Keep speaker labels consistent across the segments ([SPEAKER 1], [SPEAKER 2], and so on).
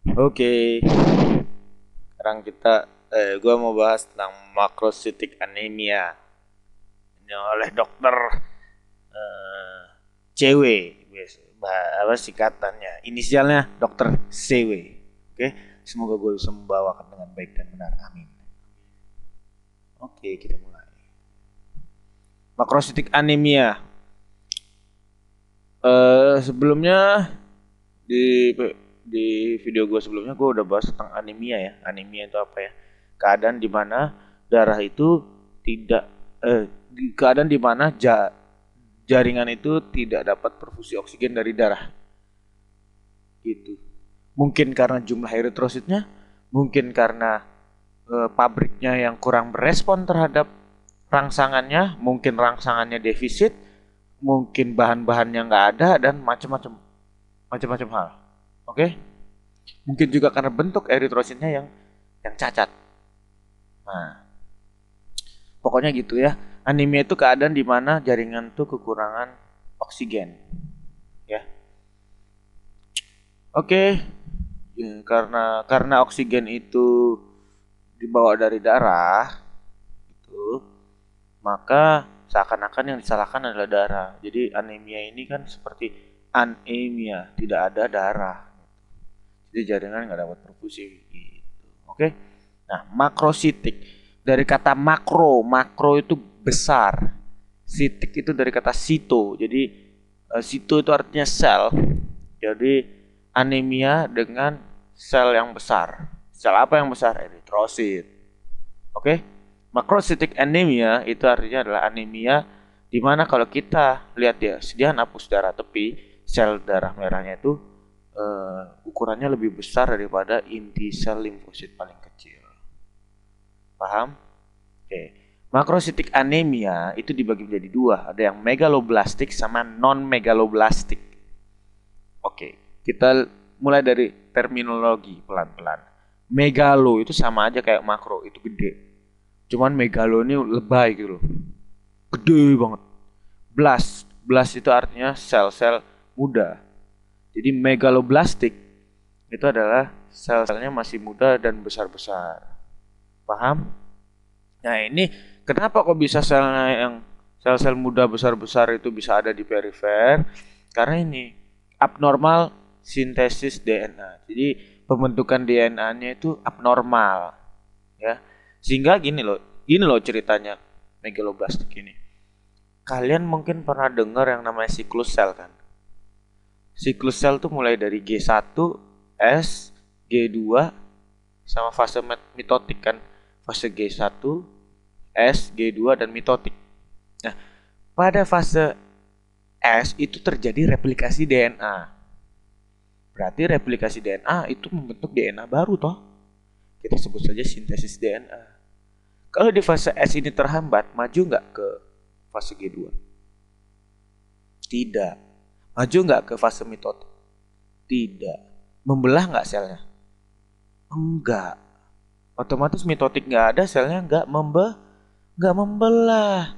[SPEAKER 1] Oke, sekarang gua mau bahas tentang makrocytic anemia. Ini oleh dokter eh, CW, apa singkatannya? Inisialnya dokter CW. Oke, semoga gue bisa membawakan dengan baik dan benar. Amin. Oke, kita mulai. Makrocytic anemia. Sebelumnya di video gue sebelumnya gue udah bahas tentang anemia ya. Anemia itu apa ya? Keadaan di mana darah itu tidak keadaan di mana jaringan itu tidak dapat perfusi oksigen dari darah. Gitu. Mungkin karena jumlah eritrositnya, mungkin karena pabriknya yang kurang berespon terhadap rangsangannya, mungkin rangsangannya defisit, mungkin bahan-bahannya nggak ada dan macam-macam hal. Oke? Mungkin juga karena bentuk eritrositnya yang cacat. Nah, pokoknya gitu ya. Anemia itu keadaan di mana jaringan tuh kekurangan oksigen, ya. Oke, ya, karena oksigen itu dibawa dari darah, itu maka seakan-akan yang disalahkan adalah darah. Jadi anemia ini kan seperti anemia, tidak ada darah. Jadi jaringan nggak dapat perfusi. Gitu. Oke. Nah, makrositik dari kata makro, makro itu besar. Sitik itu dari kata sito. Jadi sito itu artinya sel. Jadi anemia dengan sel yang besar. Sel apa yang besar? Eritrosit. Oke? Macrocytic anemia itu artinya adalah anemia di mana kalau kita lihat ya, sediaan hapus darah tepi, sel darah merahnya itu ukurannya lebih besar daripada inti sel limfosit paling kecil. Paham? Oke. Macrocytic anemia itu dibagi menjadi dua, ada yang megaloblastik sama non megaloblastik. Oke, kita mulai dari terminologi pelan-pelan. Megalo itu sama aja kayak makro, itu gede. Cuman megalo ini lebay gitu loh. Gede banget. Blast, blast itu artinya sel-sel muda. Jadi megaloblastik itu adalah sel-selnya masih muda dan besar-besar. Paham? Nah, ini kenapa kok bisa selnya yang sel-sel muda besar-besar itu bisa ada di perifer? Karena ini abnormal sintesis DNA. Jadi pembentukan DNA-nya itu abnormal, ya. Sehingga gini loh ceritanya megaloblastik ini. Kalian mungkin pernah dengar yang namanya siklus sel kan? Siklus sel tuh mulai dari G1, S, G2 sama fase mitotik kan. Fase G1, S, G2 dan mitotik. Nah, pada fase S itu terjadi replikasi DNA. Berarti replikasi DNA itu membentuk DNA baru toh. Kita sebut saja sintesis DNA. Kalau di fase S ini terhambat, maju nggak ke fase G2? Tidak. Maju nggak ke fase mitotik? Tidak. Membelah nggak selnya? Enggak. Otomatis mitotik nggak ada, selnya nggak membelah.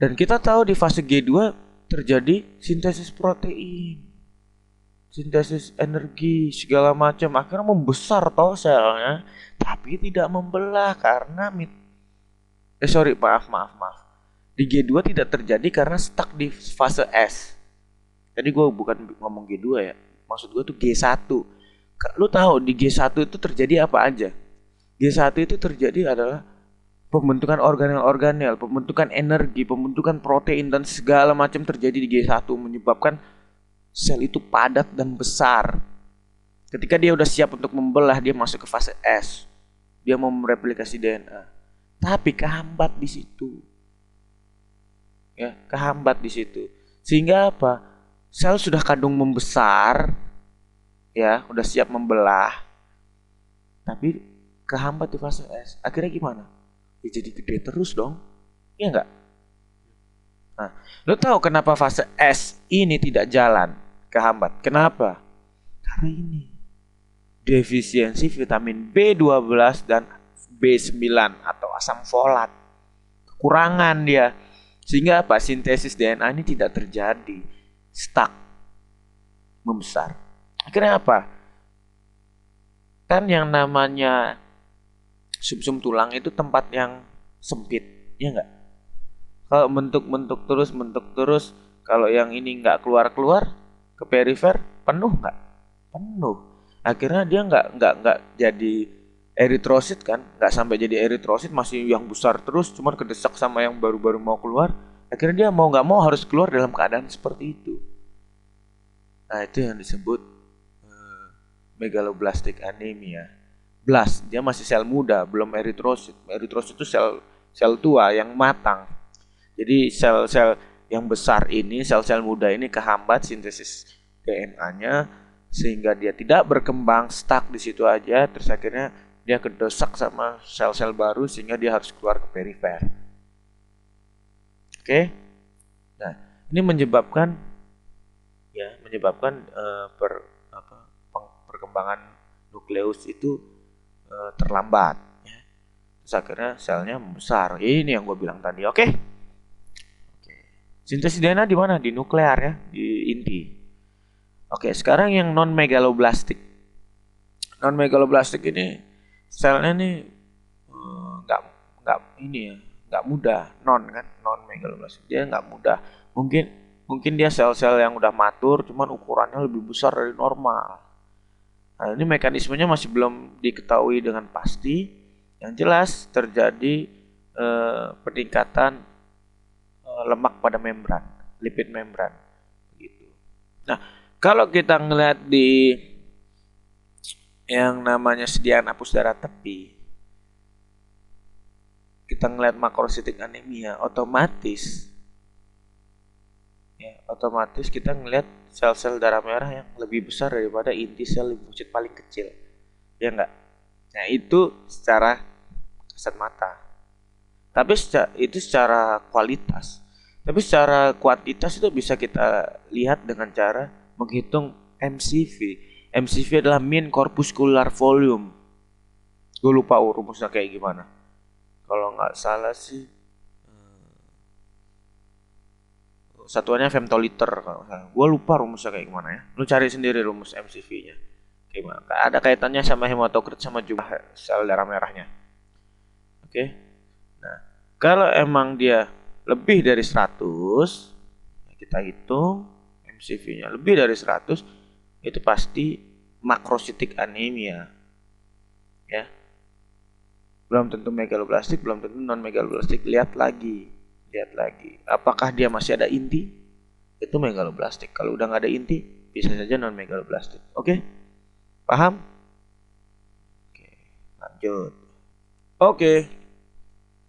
[SPEAKER 1] Dan kita tahu di fase G2 terjadi sintesis protein, sintesis energi segala macam, akhirnya membesar toh selnya, tapi tidak membelah karena sorry, maaf. Di G2 tidak terjadi karena stuck di fase S. Tadi gue bukan ngomong G2 ya. Maksud gue tuh G1. Lu tahu di G1 itu terjadi apa aja? G1 itu terjadi adalah pembentukan organel-organel, pembentukan energi, pembentukan protein dan segala macam terjadi di G1 menyebabkan sel itu padat dan besar. Ketika dia udah siap untuk membelah, dia masuk ke fase S. Dia mau mereplikasi DNA. Tapi kehambat di situ. Ya, kehambat di situ. Sehingga apa? Sel sudah kadung membesar, ya, udah siap membelah, tapi kehambat di fase S. Akhirnya gimana? Ya jadi gede terus dong. Iya nggak? Nah, lo tahu kenapa fase S ini tidak jalan? Kehambat. Kenapa? Karena ini defisiensi vitamin B12 dan B9 atau asam folat. Kekurangan dia. Sehingga apa? Sintesis DNA ini tidak terjadi. Stuck. Membesar. Akhirnya apa? Kan yang namanya sumsum tulang itu tempat yang sempit, ya nggak? Kalau bentuk terus, kalau yang ini nggak keluar-keluar ke perifer, penuh nggak? Penuh. Akhirnya dia nggak jadi eritrosit kan, nggak sampai jadi eritrosit, masih yang besar terus, cuman kedesak sama yang baru-baru mau keluar. Akhirnya dia mau nggak mau harus keluar dalam keadaan seperti itu. Nah itu yang disebut megaloblastic anemia. Blast, dia masih sel muda, belum eritrosit. Eritrosit itu sel sel tua yang matang. Jadi sel-sel yang besar ini, sel-sel muda ini kehambat sintesis DNA-nya sehingga dia tidak berkembang, stuck di situ aja, terus akhirnya dia kedesak sama sel-sel baru sehingga dia harus keluar ke perifer. Oke? Nah, ini menyebabkan perkembangan nukleus itu terlambat. Ya. Terus akhirnya selnya membesar. Ini yang gue bilang tadi. Oke? Sintesis DNA di mana? Di nuklear ya, di inti. Oke, sekarang yang non megaloblastik. Non megaloblastik ini selnya nih nggak ini ya, nggak mudah. Non kan, non megaloblastik dia nggak mudah. Mungkin mungkin dia sel-sel yang udah matur, cuman ukurannya lebih besar dari normal. Nah, ini mekanismenya masih belum diketahui dengan pasti. Yang jelas terjadi peningkatan lemak pada membran, lipid membran, begitu. Nah, kalau kita ngelihat di yang namanya sediaan hapus darah tepi, kita ngelihat makrositik anemia, otomatis kita ngelihat sel-sel darah merah yang lebih besar daripada inti sel limfosit paling kecil, ya enggak? Nah itu secara kasat mata, tapi itu secara kualitas. Tapi secara kuantitas itu bisa kita lihat dengan cara menghitung MCV. MCV adalah mean corpuscular volume. Gue lupa rumusnya kayak gimana. Kalau nggak salah sih satuannya femtoliter. Gue lupa rumusnya kayak gimana ya. Lu cari sendiri rumus MCV-nya. Gimana? Ada kaitannya sama hematokrit sama jumlah sel darah merahnya. Oke. Nah, kalau emang dia lebih dari 100, kita hitung MCV-nya lebih dari 100, itu pasti makrositik anemia. Ya. Belum tentu megaloblastik, belum tentu non megaloblastik. Lihat lagi. Apakah dia masih ada inti? Itu megaloblastik. Kalau udah nggak ada inti, bisa saja non megaloblastik. Oke? Paham? Oke, lanjut. Oke.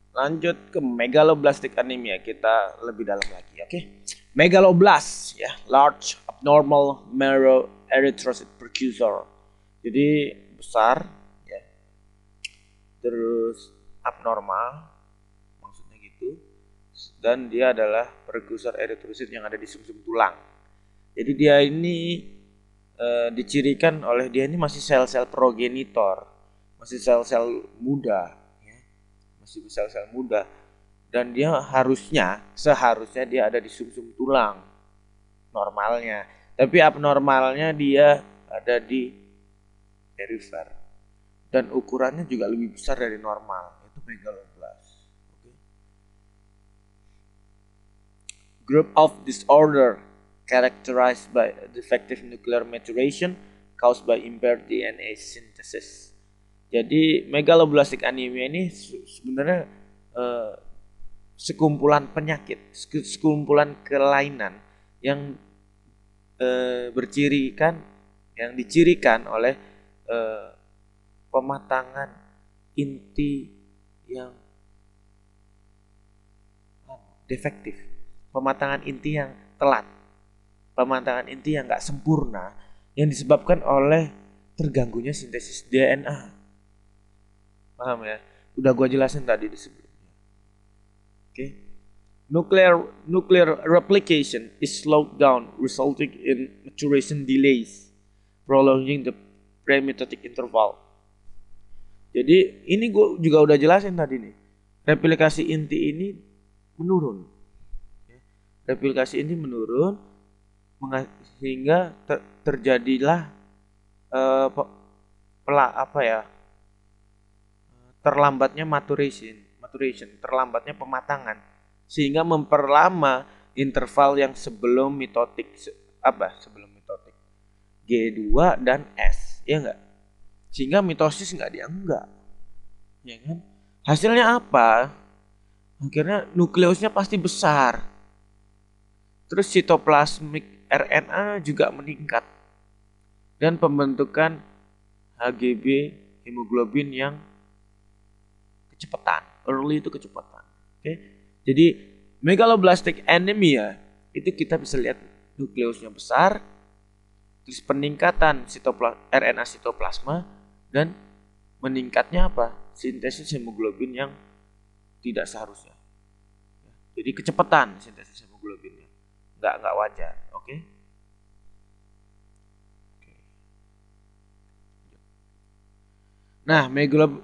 [SPEAKER 1] Lanjut ke megaloblastic anemia, kita lebih dalam lagi, oke? Megaloblast ya, large abnormal marrow erythrocyte precursor. Jadi besar ya. Terus abnormal maksudnya gitu. Dan dia adalah precursor erythrocyte yang ada di sumsum tulang. Jadi dia ini dicirikan oleh dia ini masih sel-sel progenitor, masih sel-sel muda. Masih sel-sel muda dan dia seharusnya dia ada di sumsum tulang normalnya, tapi abnormalnya dia ada di perifer dan ukurannya juga lebih besar dari normal, itu megaloblast. Okay. Group of disorder characterized by defective nuclear maturation caused by impaired DNA synthesis. Jadi megaloblastic anemia ini sebenarnya sekumpulan penyakit, sekumpulan kelainan yang yang dicirikan oleh pematangan inti yang defektif, pematangan inti yang telat, pematangan inti yang nggak sempurna, yang disebabkan oleh terganggunya sintesis DNA. Paham ya? Udah gua jelasin tadi di sebelumnya. Oke. Nuclear replication is slowed down resulting in maturation delays, prolonging the pre-mitotic interval. Jadi ini gua juga udah jelasin tadi nih. Replikasi inti ini menurun. Replikasi inti menurun sehingga terjadilah apa ya, terlambatnya maturation, terlambatnya pematangan, sehingga memperlama interval yang sebelum mitotik, sebelum mitotik G2 dan S, ya enggak? Sehingga mitosis enggak dianggap, ya kan? Hasilnya apa? Akhirnya nukleusnya pasti besar. Terus sitoplasmik RNA juga meningkat. Dan pembentukan HGB hemoglobin yang kecepatan. Early itu kecepatan. Oke. Jadi megaloblastic anemia itu kita bisa lihat nukleusnya besar, terus peningkatan RNA sitoplasma, dan meningkatnya apa? Sintesis hemoglobin yang tidak seharusnya. Jadi kecepatan sintesis hemoglobinnya. Nggak wajar. Oke. Nah,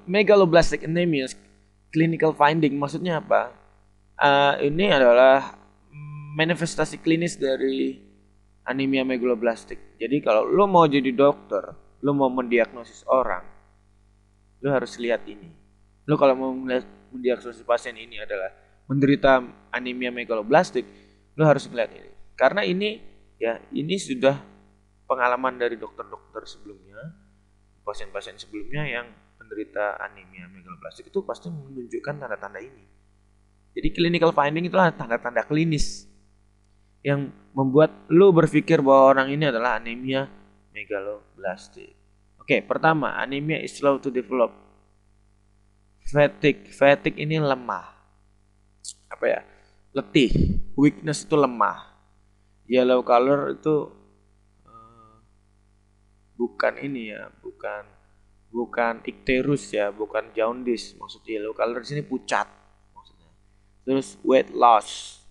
[SPEAKER 1] megaloblastic anemia clinical finding maksudnya apa? Ini adalah manifestasi klinis dari anemia megaloblastik. Jadi kalau lo mau jadi dokter, lo mau mendiagnosis orang, lo harus lihat ini. Lo kalau mau mendiagnosis pasien ini adalah menderita anemia megaloblastik, lo harus melihat ini. Karena ini sudah pengalaman dari dokter-dokter sebelumnya, pasien-pasien sebelumnya yang menderita anemia megaloblastik itu pasti menunjukkan tanda-tanda ini. Jadi clinical finding itulah tanda-tanda klinis yang membuat lo berpikir bahwa orang ini adalah anemia megaloblastik. Oke, pertama, anemia is slow to develop. Fatigue ini lemah. Apa ya? Letih. Weakness itu lemah. Yellow color itu bukan ini ya, bukan icterus ya, bukan jaundice. Maksudnya yellow color di sini pucat maksudnya. Terus weight loss,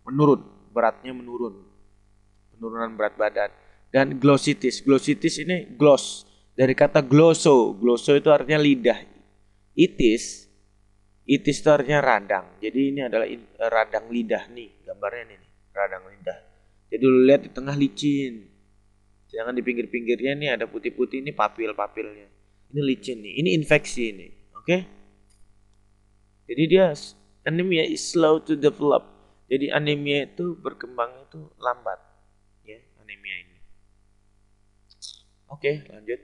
[SPEAKER 1] menurun, beratnya menurun, penurunan berat badan. Dan glossitis ini gloss dari kata glosso itu artinya lidah. Itis itu artinya radang. Jadi ini adalah radang lidah nih, gambarnya nih, radang lidah. Jadi lu lihat di tengah licin, jangan di pinggir-pinggirnya nih ada putih-putih, ini papil-papilnya. Ini licin nih, ini infeksi nih, oke? Jadi dia anemia is slow to develop. Jadi anemia itu berkembang itu lambat, ya anemia ini. Oke, lanjut.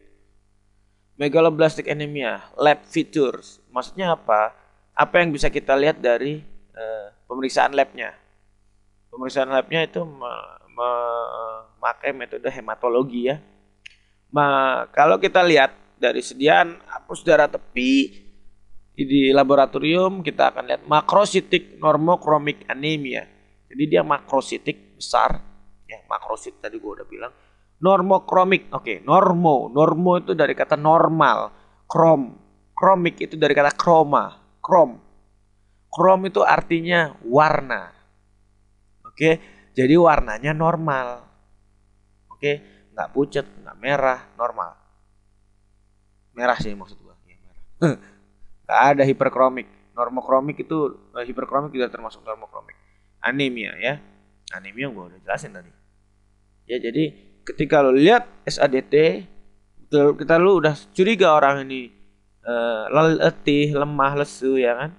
[SPEAKER 1] Megaloblastic anemia, lab features, maksudnya apa? Apa yang bisa kita lihat dari pemeriksaan labnya? Pemeriksaan labnya itu memakai metode hematologi ya. Kalau kita lihat dari sediaan hapus darah tepi di laboratorium, kita akan lihat makrositik normokromik anemia. Jadi dia makrositik besar, ya makrosit tadi gue udah bilang. Normokromik, oke, normo itu dari kata normal, kromik itu dari kata krom itu artinya warna. Oke, jadi warnanya normal. Oke, nggak pucat, nggak merah, normal. Merah sih maksud gua, ya merah. Nggak ada hiperkromik. Normokromik itu hiperkromik juga termasuk normokromik. Anemia ya, anemia gua udah jelasin tadi. Ya jadi ketika lo lihat SADT, kita lu udah curiga orang ini letih, lemah, lesu ya kan?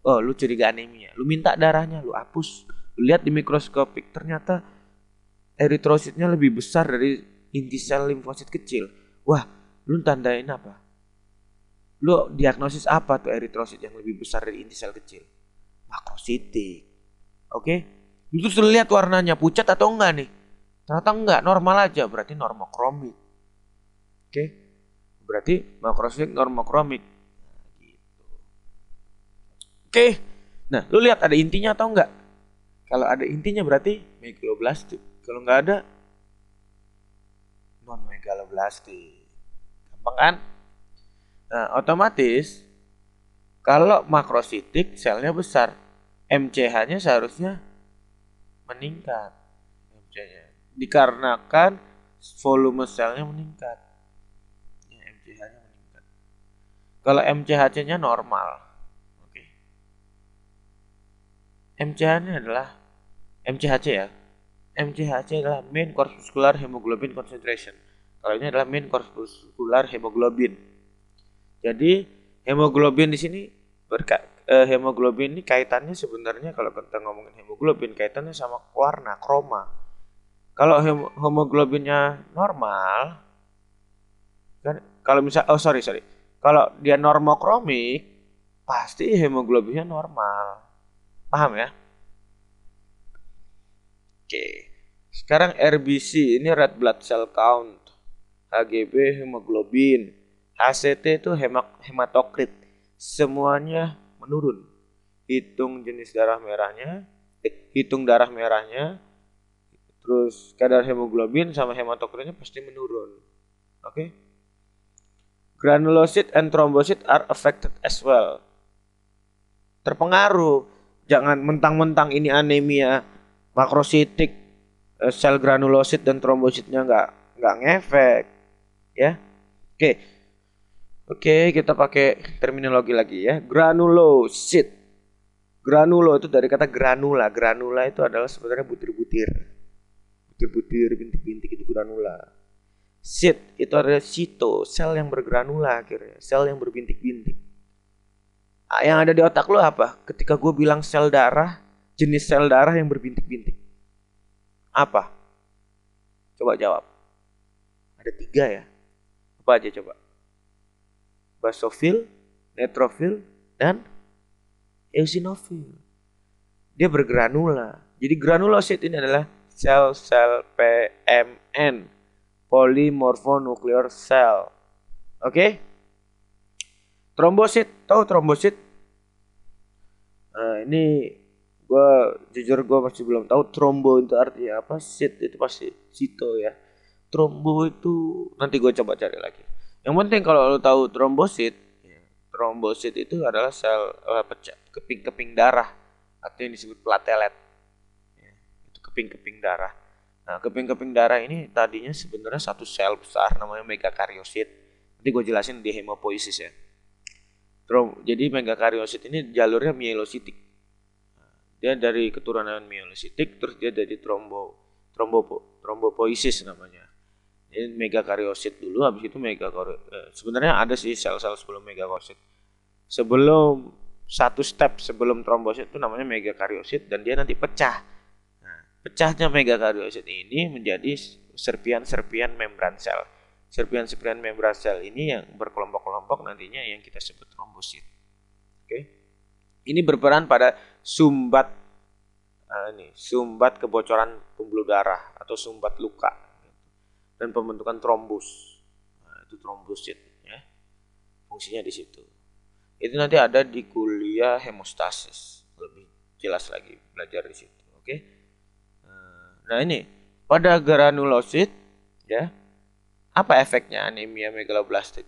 [SPEAKER 1] Oh, lu curiga anemia. Lu minta darahnya, lu hapus. Lu lihat di mikroskopik, ternyata eritrositnya lebih besar dari inti sel limfosit kecil. Wah, lu tandain apa? Lu diagnosis apa tuh eritrosit yang lebih besar dari inti sel kecil? Makrositik. Oke? Lu terus lihat warnanya pucat atau enggak nih? Ternyata enggak, normal aja, berarti normokromik. Oke? Berarti makrositik normokromik. Nah, gitu. Oke. Nah, lu lihat ada intinya atau enggak? Kalau ada intinya berarti megaloblastik. Kalau enggak ada non megaloblastik. Gampang kan? Nah, otomatis kalau makrositik selnya besar, MCH-nya seharusnya meningkat. MCH-nya dikarenakan volume selnya meningkat. Ya, MCH-nya meningkat. Kalau MCHC-nya normal. Oke. MCH-nya adalah MCHC ya. MCHC adalah main corpuscular hemoglobin concentration. Kalau ini adalah mean corpuscular hemoglobin. Jadi hemoglobin di sini hemoglobin ini kaitannya sebenarnya kalau kita ngomongin hemoglobin kaitannya sama warna kroma. Kalau hemoglobinnya normal kan kalau misal sorry. Kalau dia normokromik pasti hemoglobinnya normal. Paham ya? Oke. Sekarang RBC ini red blood cell count. HGB hemoglobin. HCT itu hematokrit. Semuanya menurun. Hitung jenis darah merahnya, hitung darah merahnya, terus kadar hemoglobin sama hematokritnya pasti menurun. Oke? Granulocyte and thrombocyte are affected as well. Terpengaruh. Jangan mentang-mentang ini anemia makrositik, sel granulosit dan trombositnya nggak ngefek, ya. Oke, kita pakai terminologi lagi ya. Granulosit. Granulo itu dari kata granula. Granula itu adalah sebenarnya butir-butir. Butir-butir, bintik-bintik itu granula. Sit itu adalah sito, sel yang bergranula akhirnya, sel yang berbintik-bintik. Yang ada di otak lo apa? Ketika gue bilang sel darah, jenis sel darah yang berbintik-bintik. Apa? Coba jawab. Ada 3 ya. Apa aja coba? Basofil, neutrofil, dan eosinofil. Dia bergranula. Jadi granulosit ini adalah sel-sel PMN, polymorphonuclear cell. Oke? Trombosit, tahu trombosit? Ini jujur gue masih belum tahu trombo itu artinya apa. Sit itu pasti sito ya. Trombo itu nanti gue coba cari lagi. Yang penting kalau lo tahu trombosit, trombosit itu adalah sel keping-keping darah atau yang disebut platelet. Itu keping-keping darah. Nah, keping-keping darah ini tadinya sebenarnya satu sel besar namanya megakaryosit. Nanti gue jelasin di hemopoiesis ya. Jadi megakaryosit ini jalurnya mielositik. Dia dari keturunan mielositik, terus dia jadi trombopoiesis namanya. Jadi megakaryosit dulu, habis itu sebenarnya ada sih sel-sel sebelum megakaryosit. Sebelum satu step sebelum trombosit itu namanya megakaryosit dan dia nanti pecah. Nah, pecahnya megakaryosit ini menjadi serpian-serpian membran sel. Serpian-serpian membran sel ini yang berkelompok-kelompok nantinya yang kita sebut trombosit. Oke. Ini berperan pada sumbat kebocoran pembuluh darah atau sumbat luka dan pembentukan trombus. Nah, itu trombosit ya. Fungsinya di situ. Itu nanti ada di kuliah hemostasis. Lebih jelas lagi belajar di situ, oke? Nah, ini pada granulosit ya. Apa efeknya anemia megaloblastik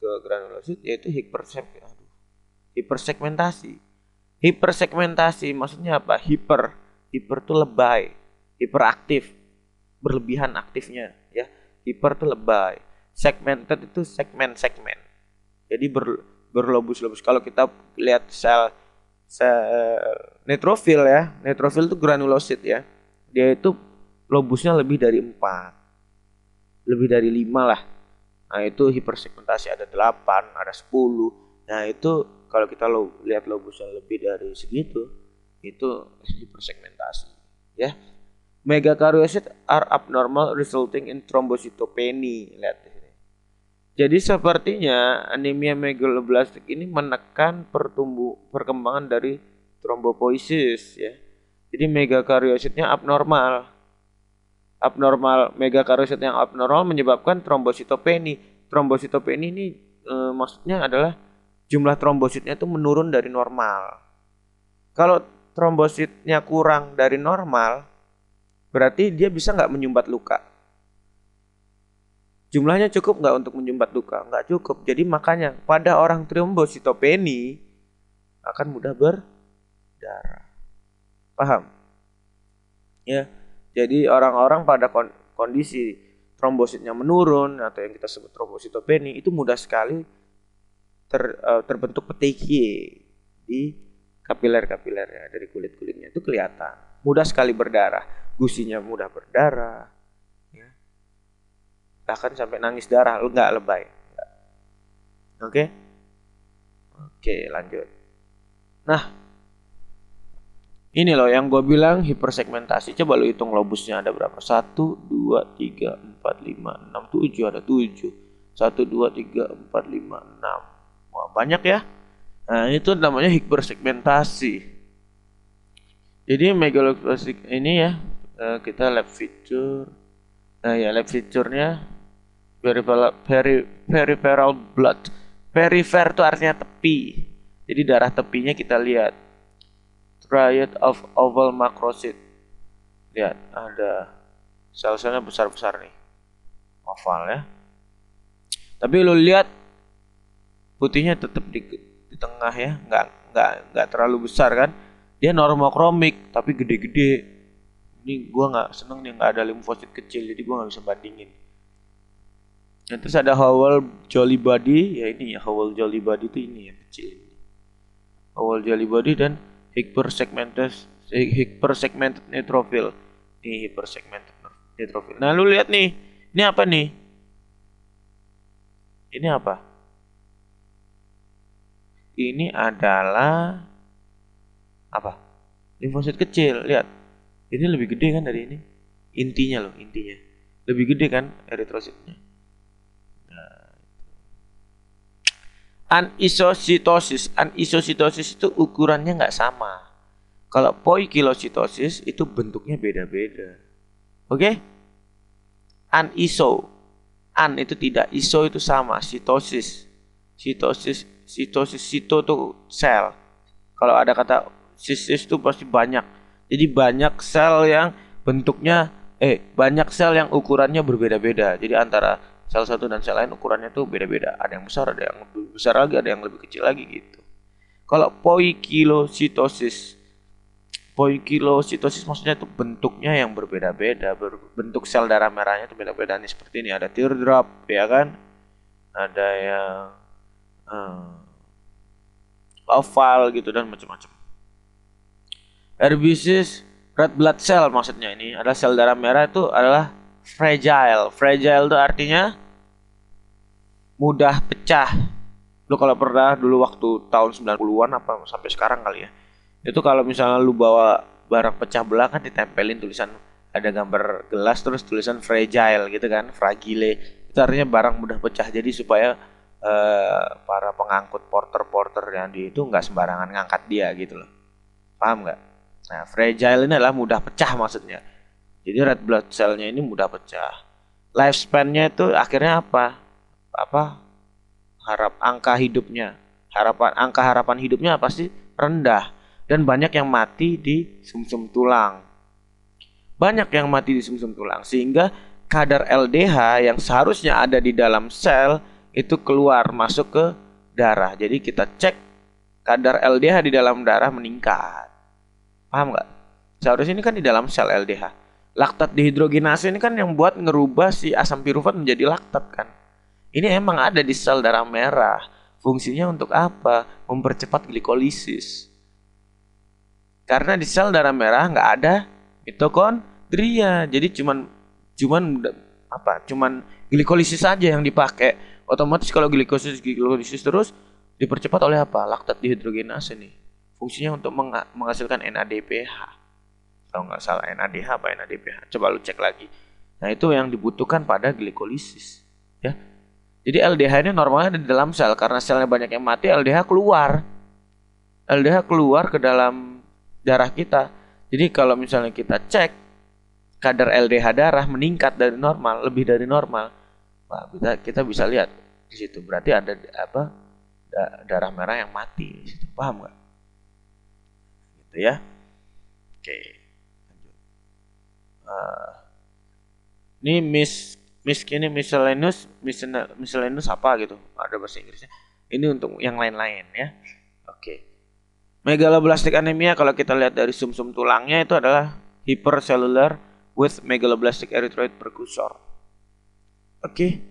[SPEAKER 1] ke granulosit? Yaitu hipersegmentasi. Hipersegmentasi maksudnya apa? Hiper itu lebay, hiperaktif, berlebihan aktifnya ya. Hiper itu lebay. Segmented itu segmen-segmen. Jadi berlobus-lobus. Kalau kita lihat sel neutrofil ya. Neutrofil itu granulosit ya. Dia itu lobusnya lebih dari 4. Lebih dari 5 lah. Nah, itu hipersegmentasi, ada 8, ada 10. Nah, itu kalau kita lihat lobusnya lebih dari segitu, itu hipersegmentasi ya. Megakaryosit are abnormal resulting in thrombocytopenia. Lihat di sini. Jadi sepertinya anemia megaloblastik ini menekan perkembangan dari trombopoiesis ya. Jadi megakaryositnya abnormal. Megakaryosit yang abnormal menyebabkan trombositopeni. Trombositopeni ini maksudnya adalah jumlah trombositnya itu menurun dari normal. Kalau trombositnya kurang dari normal, berarti dia bisa nggak menyumbat luka? Jumlahnya cukup nggak untuk menyumbat luka? Nggak cukup. Jadi makanya pada orang trombositopeni akan mudah berdarah. Paham? Ya. Jadi orang-orang pada kondisi trombositnya menurun atau yang kita sebut trombositopeni itu mudah sekali terbentuk petekie di kapiler-kapilernya, dari kulit-kulitnya itu kelihatan. Mudah sekali berdarah, gusinya mudah berdarah. Ya. bahkan sampai nangis darah, enggak lebay. Oke. Oke, lanjut. Nah, ini loh yang gue bilang hipersegmentasi. Coba lo hitung lobusnya ada berapa? 1, 2, 3, 4, 5, 6, 7. Ada 7. 1, 2, 3, 4, 5, 6. Wah, banyak ya. Nah, itu namanya hipersegmentasi. Jadi megaloblastik ini ya, kita lab feature. Nah ya, lab feature-nya peripheral blood. Perifer itu artinya tepi. Jadi darah tepinya kita lihat. Triad of oval macrocyte. Lihat, ada sel-selnya besar-besar nih. Oval ya. Tapi lo lihat putihnya tetap di tengah ya, nggak terlalu besar kan. Dia normokromik tapi gede-gede. Ini gua nggak seneng nih, nggak ada limfosit kecil, jadi gua nggak bisa bandingin. Nah, terus ada Howell Jolly Body, ya ini ya, Howell Jolly Body itu ini yang kecil ini. Howell Jolly Body dan hypersegmented neutrophil. Ini hypersegmented neutrophil. Nah, lu lihat nih. Ini apa nih? Ini apa? Ini adalah apa? Limfosit kecil, lihat. Ini lebih gede kan dari ini? Intinya loh, intinya. Lebih gede kan eritrositnya. Anisositosis itu ukurannya nggak sama. Kalau poikilositosis itu bentuknya beda-beda. Oke? An itu tidak, iso itu sama. Sitosis sito tuh sel. Kalau ada kata sisis itu pasti banyak. Jadi banyak sel yang bentuknya banyak sel yang ukurannya berbeda-beda. Jadi antara sel satu dan sel lain ukurannya tuh beda-beda. Ada yang besar, ada yang lebih besar lagi, ada yang lebih kecil lagi gitu. Kalau poikilositosis maksudnya tuh bentuknya yang berbeda-beda. Bentuk sel darah merahnya tuh beda-beda nih, seperti ini ada teardrop ya kan. Ada yang oval gitu dan macam-macam. RBCs red blood cell maksudnya ini adalah sel darah merah itu adalah fragile. Fragile itu artinya mudah pecah. Lu kalau pernah dulu waktu tahun 90-an apa sampai sekarang kali ya. Itu kalau misalnya lu bawa barang pecah belah kan ditempelin tulisan, ada gambar gelas terus tulisan fragile gitu kan, fragile. Itu artinya barang mudah pecah. Jadi supaya para pengangkut porter yang di itu nggak sembarangan ngangkat dia gitu loh. Paham nggak? Nah, fragile ini adalah mudah pecah maksudnya. Jadi red blood cell-nya ini mudah pecah. Lifespan-nya itu akhirnya apa? Angka harapan hidupnya pasti rendah dan banyak yang mati di sumsum tulang. Sehingga kadar LDH yang seharusnya ada di dalam sel itu keluar masuk ke darah. Jadi kita cek kadar LDH di dalam darah meningkat. Paham nggak? Seharusnya ini kan di dalam sel LDH. Laktat dihidrogenase ini kan yang buat ngerubah si asam pirufat menjadi laktat kan. Ini emang ada di sel darah merah. Fungsinya untuk apa? Mempercepat glikolisis. Karena di sel darah merah nggak ada mitokondria. Jadi cuman glikolisis saja yang dipakai. Otomatis kalau glikolisis terus dipercepat oleh apa? Laktat dihidrogenase nih. Fungsinya untuk menghasilkan NADPH. Kalau nggak salah NADH apa NADPH. Coba lu cek lagi. Nah itu yang dibutuhkan pada glikolisis. Ya. Jadi LDH ini normalnya ada di dalam sel. Karena selnya banyak yang mati, LDH keluar. LDH keluar ke dalam darah kita. Jadi kalau misalnya kita cek kadar LDH darah meningkat dari normal, lebih dari normal, kita bisa lihat di situ. Berarti ada darah merah yang mati di situ. Paham nggak? Gitu ya. Oke. Ini miscellaneous apa gitu, ada bahasa Inggrisnya. Ini untuk yang lain-lain ya. Oke. Megaloblastic anemia kalau kita lihat dari sumsum tulangnya itu adalah hypercellular with megaloblastic erythroid precursor. Oke.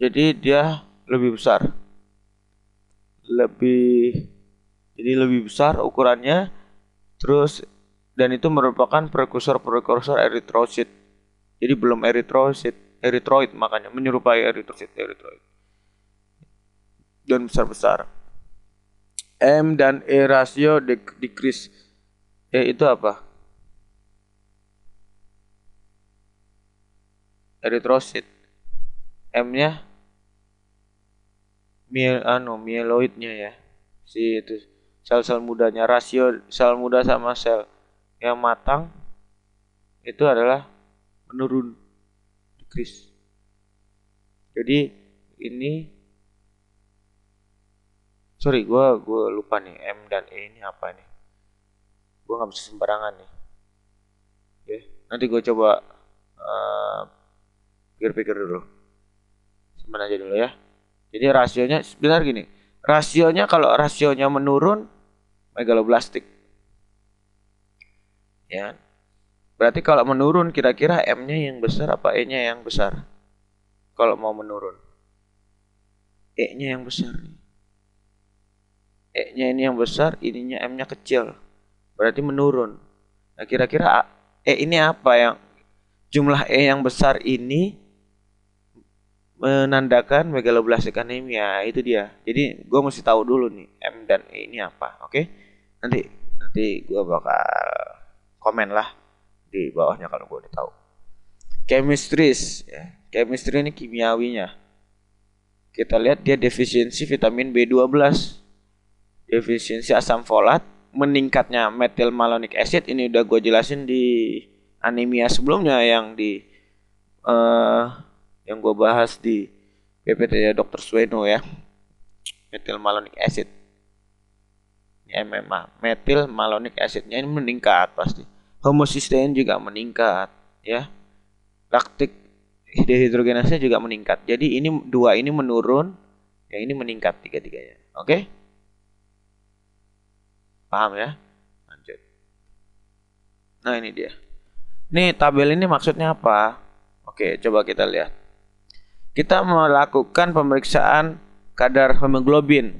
[SPEAKER 1] Jadi dia lebih besar. Jadi lebih besar ukurannya. Terus dan itu merupakan prekursor eritrosit. Jadi belum eritroid makanya menyerupai eritroid dan besar-besar. M dan E rasio decrease. E itu apa? Eritrosit. M-nya mieloidnya ya. Si itu sel-sel mudanya. Rasio sel muda sama sel yang matang itu adalah menurun, decrease. Jadi ini sorry, gue lupa nih M dan E ini apa nih. Gue nggak bisa sembarangan nih. Oke, nanti gue coba pikir-pikir dulu. Simpan aja dulu ya. Jadi rasionya sebenarnya gini. Rasionya kalau rasionya menurun megaloblastik. Ya. Berarti kalau menurun kira-kira M-nya yang besar apa E-nya yang besar? Kalau mau menurun. E-nya yang besar nih. E-nya ini yang besar, ininya M-nya kecil. Berarti menurun. Nah, kira-kira E ini apa yang jumlah E yang besar ini menandakan megaloblastik anemia, itu dia. Jadi gue mesti tahu dulu nih M dan E ini apa, oke? Nanti gue bakal komen lah di bawahnya kalau gue udah tahu. Chemistries, ya. Chemistry ini kimiawinya. Kita lihat dia defisiensi vitamin B12, defisiensi asam folat, meningkatnya methylmalonic acid. Ini udah gue jelasin di anemia sebelumnya yang gue bahas di PPT Dr. Sueno ya. Methylmalonic acid, MMA, methylmalonic acidnya ini meningkat pasti. Homocysteine juga meningkat ya. Laktik dehidrogenase juga meningkat. Jadi ini dua ini menurun, yang ini meningkat tiga-tiganya. Oke? Paham ya? Lanjut. Nah, ini dia. Nih tabel ini maksudnya apa? Oke, coba kita lihat. Kita melakukan pemeriksaan kadar hemoglobin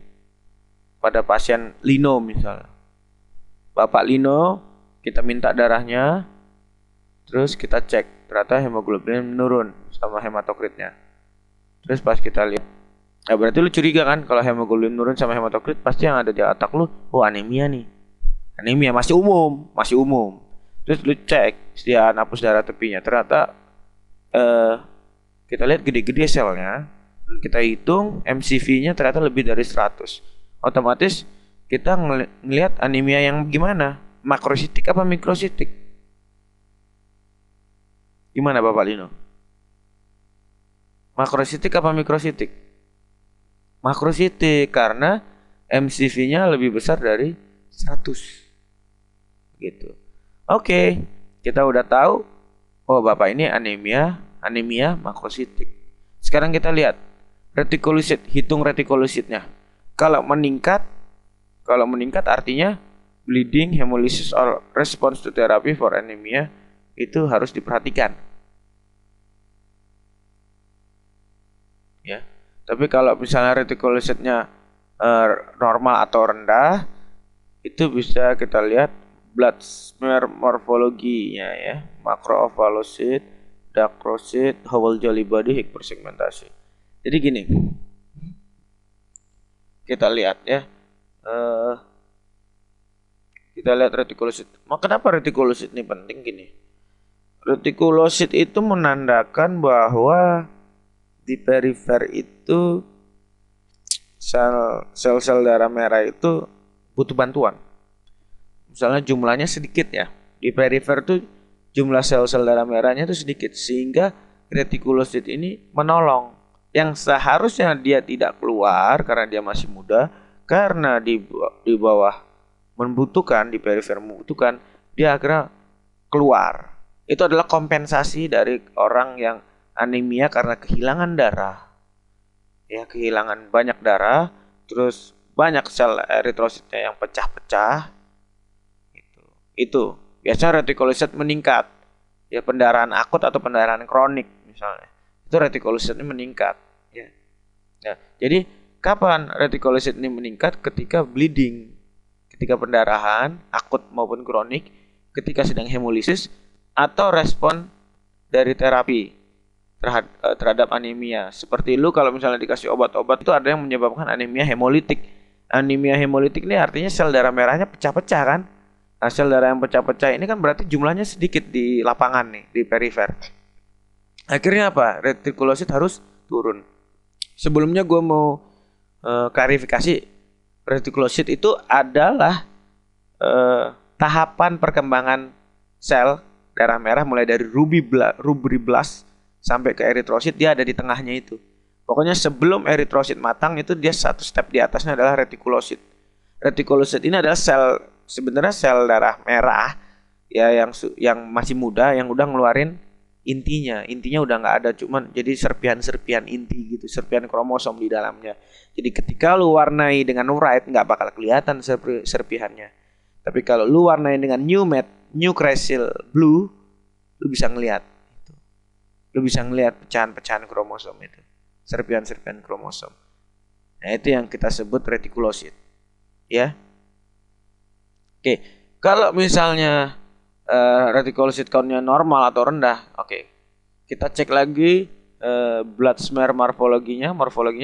[SPEAKER 1] pada pasien Lino misalnya. Bapak Lino, kita minta darahnya, terus kita cek, ternyata hemoglobin menurun sama hematokritnya. Terus pas kita lihat, nah berarti lu curiga kan kalau hemoglobin menurun sama hematokrit, pasti yang ada di otak lu, oh anemia nih. Anemia masih umum. Terus lu cek sediaan hapus darah tepinya, ternyata kita lihat gede-gede selnya, kita hitung MCV-nya ternyata lebih dari 100. Otomatis kita ngelihat anemia yang gimana? Makrositik apa mikrositik? Gimana Bapak Lino? Makrositik apa mikrositik? Makrositik karena MCV-nya lebih besar dari 100. Gitu. Oke, kita udah tahu. Oh, Bapak ini anemia makrositik. Sekarang kita lihat retikulosit, hitung retikulositnya. Kalau meningkat artinya bleeding, hemolysis or response to therapy for anemia, itu harus diperhatikan. Ya. Tapi kalau misalnya retikulositnya normal atau rendah, itu bisa kita lihat blood smear morfologinya ya, macroovalocyte, dacrocyte, whole jolly body, hypersegmentasi. Jadi gini, kita lihat ya, kita lihat retikulosit. Kenapa retikulosit ini penting gini? Retikulosit itu menandakan bahwa di perifer itu sel-sel darah merah itu butuh bantuan. Misalnya jumlahnya sedikit ya. Di perifer tuh jumlah sel-sel darah merahnya itu sedikit, sehingga retikulosit ini menolong. Yang seharusnya dia tidak keluar karena dia masih muda, karena di bawah membutuhkan, di perifer membutuhkan, dia akhirnya keluar. Itu adalah kompensasi dari orang yang anemia karena kehilangan darah. Ya, kehilangan banyak darah, terus banyak sel eritrositnya yang pecah-pecah. Itu biasanya retikulosit meningkat. Ya, pendarahan akut atau pendarahan kronik misalnya. Itu retikulosit ini meningkat, ya. Nah, jadi kapan retikulosit ini meningkat? Ketika bleeding, ketika pendarahan akut maupun kronik ketika sedang hemolisis atau respon dari terapi terhadap anemia. Seperti lu kalau misalnya dikasih obat-obat itu ada yang menyebabkan anemia hemolitik. Anemia hemolitik ini artinya sel darah merahnya pecah-pecah kan? Nah, sel darah yang pecah-pecah ini kan berarti jumlahnya sedikit di lapangan nih, di perifer. Akhirnya apa? Retikulosit harus turun. Sebelumnya gue mau klarifikasi, retikulosit itu adalah tahapan perkembangan sel darah merah mulai dari rubriblas sampai ke eritrosit, dia ada di tengahnya itu. Pokoknya sebelum eritrosit matang itu dia satu step di atasnya adalah retikulosit. Retikulosit ini adalah sebenarnya sel darah merah ya yang masih muda yang udah ngeluarin intinya udah nggak ada, cuman jadi serpihan-serpihan inti gitu, serpihan kromosom di dalamnya. Jadi ketika lu warnai dengan white nggak bakal kelihatan serpihannya. Tapi kalau lu warnai dengan new crescent blue, lu bisa ngelihat itu. Lu bisa ngelihat pecahan-pecahan kromosom itu, serpihan-serpihan kromosom. Nah, itu yang kita sebut retikulosit. Ya. Oke, kalau misalnya retikulosit count-nya normal atau rendah, oke. Kita cek lagi blood smear morfologinya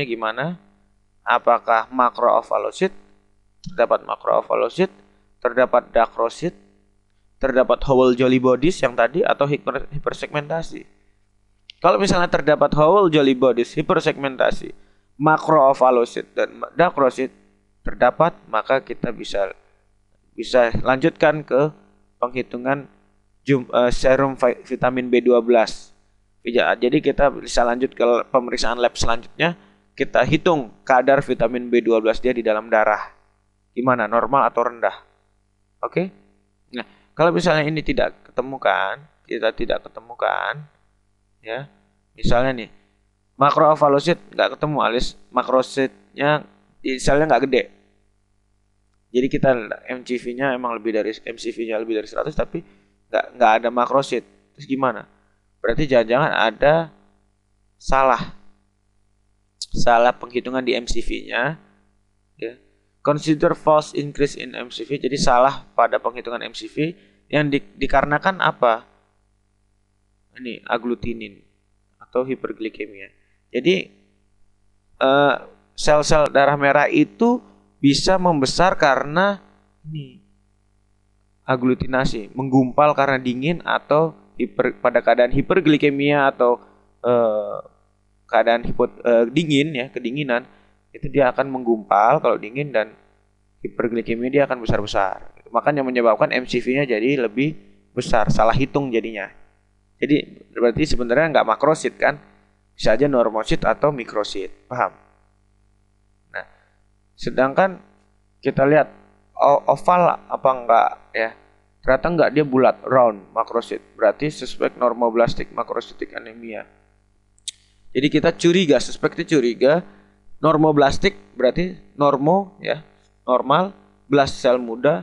[SPEAKER 1] gimana? Apakah makroovalosit? Terdapat makroovalosit, terdapat dacrosit, terdapat Howell Jolly bodies yang tadi atau hipersegmentasi. Kalau misalnya terdapat Howell Jolly bodies, hipersegmentasi, makroovalosit dan dacrosit terdapat, maka kita bisa lanjutkan ke penghitungan serum vitamin B12. Jadi kita bisa lanjut ke pemeriksaan lab selanjutnya. Kita hitung kadar vitamin B12 dia di dalam darah. Gimana, normal atau rendah? Oke? Nah, kalau misalnya ini kita tidak ketemukan, ya, misalnya nih, makroovalosit nggak ketemu, alias makrositnya di selnya nggak gede. Jadi kita MCV-nya emang MCV-nya lebih dari 100 tapi nggak ada makrosit. Terus gimana? Berarti jangan-jangan ada salah penghitungan di MCV-nya, ya. Consider false increase in MCV. Jadi salah pada penghitungan MCV yang dikarenakan apa? Ini agglutinin atau hiperglikemia. Jadi sel-sel darah merah itu bisa membesar karena ini aglutinasi, menggumpal karena dingin atau pada keadaan hiperglikemia atau keadaan dingin ya, kedinginan, itu dia akan menggumpal kalau dingin, dan hiperglikemia dia akan besar-besar. Makanya menyebabkan MCV-nya jadi lebih besar, salah hitung jadinya. Jadi berarti sebenarnya nggak makrosit kan, bisa aja normosit atau mikrosit, paham? Nah, sedangkan kita lihat oval apa enggak ya, ternyata enggak, dia bulat, round, makrosit. Berarti suspek normoblastik makrositik anemia. Jadi kita suspeknya curiga normoblastik, berarti ya, normal, blast sel muda,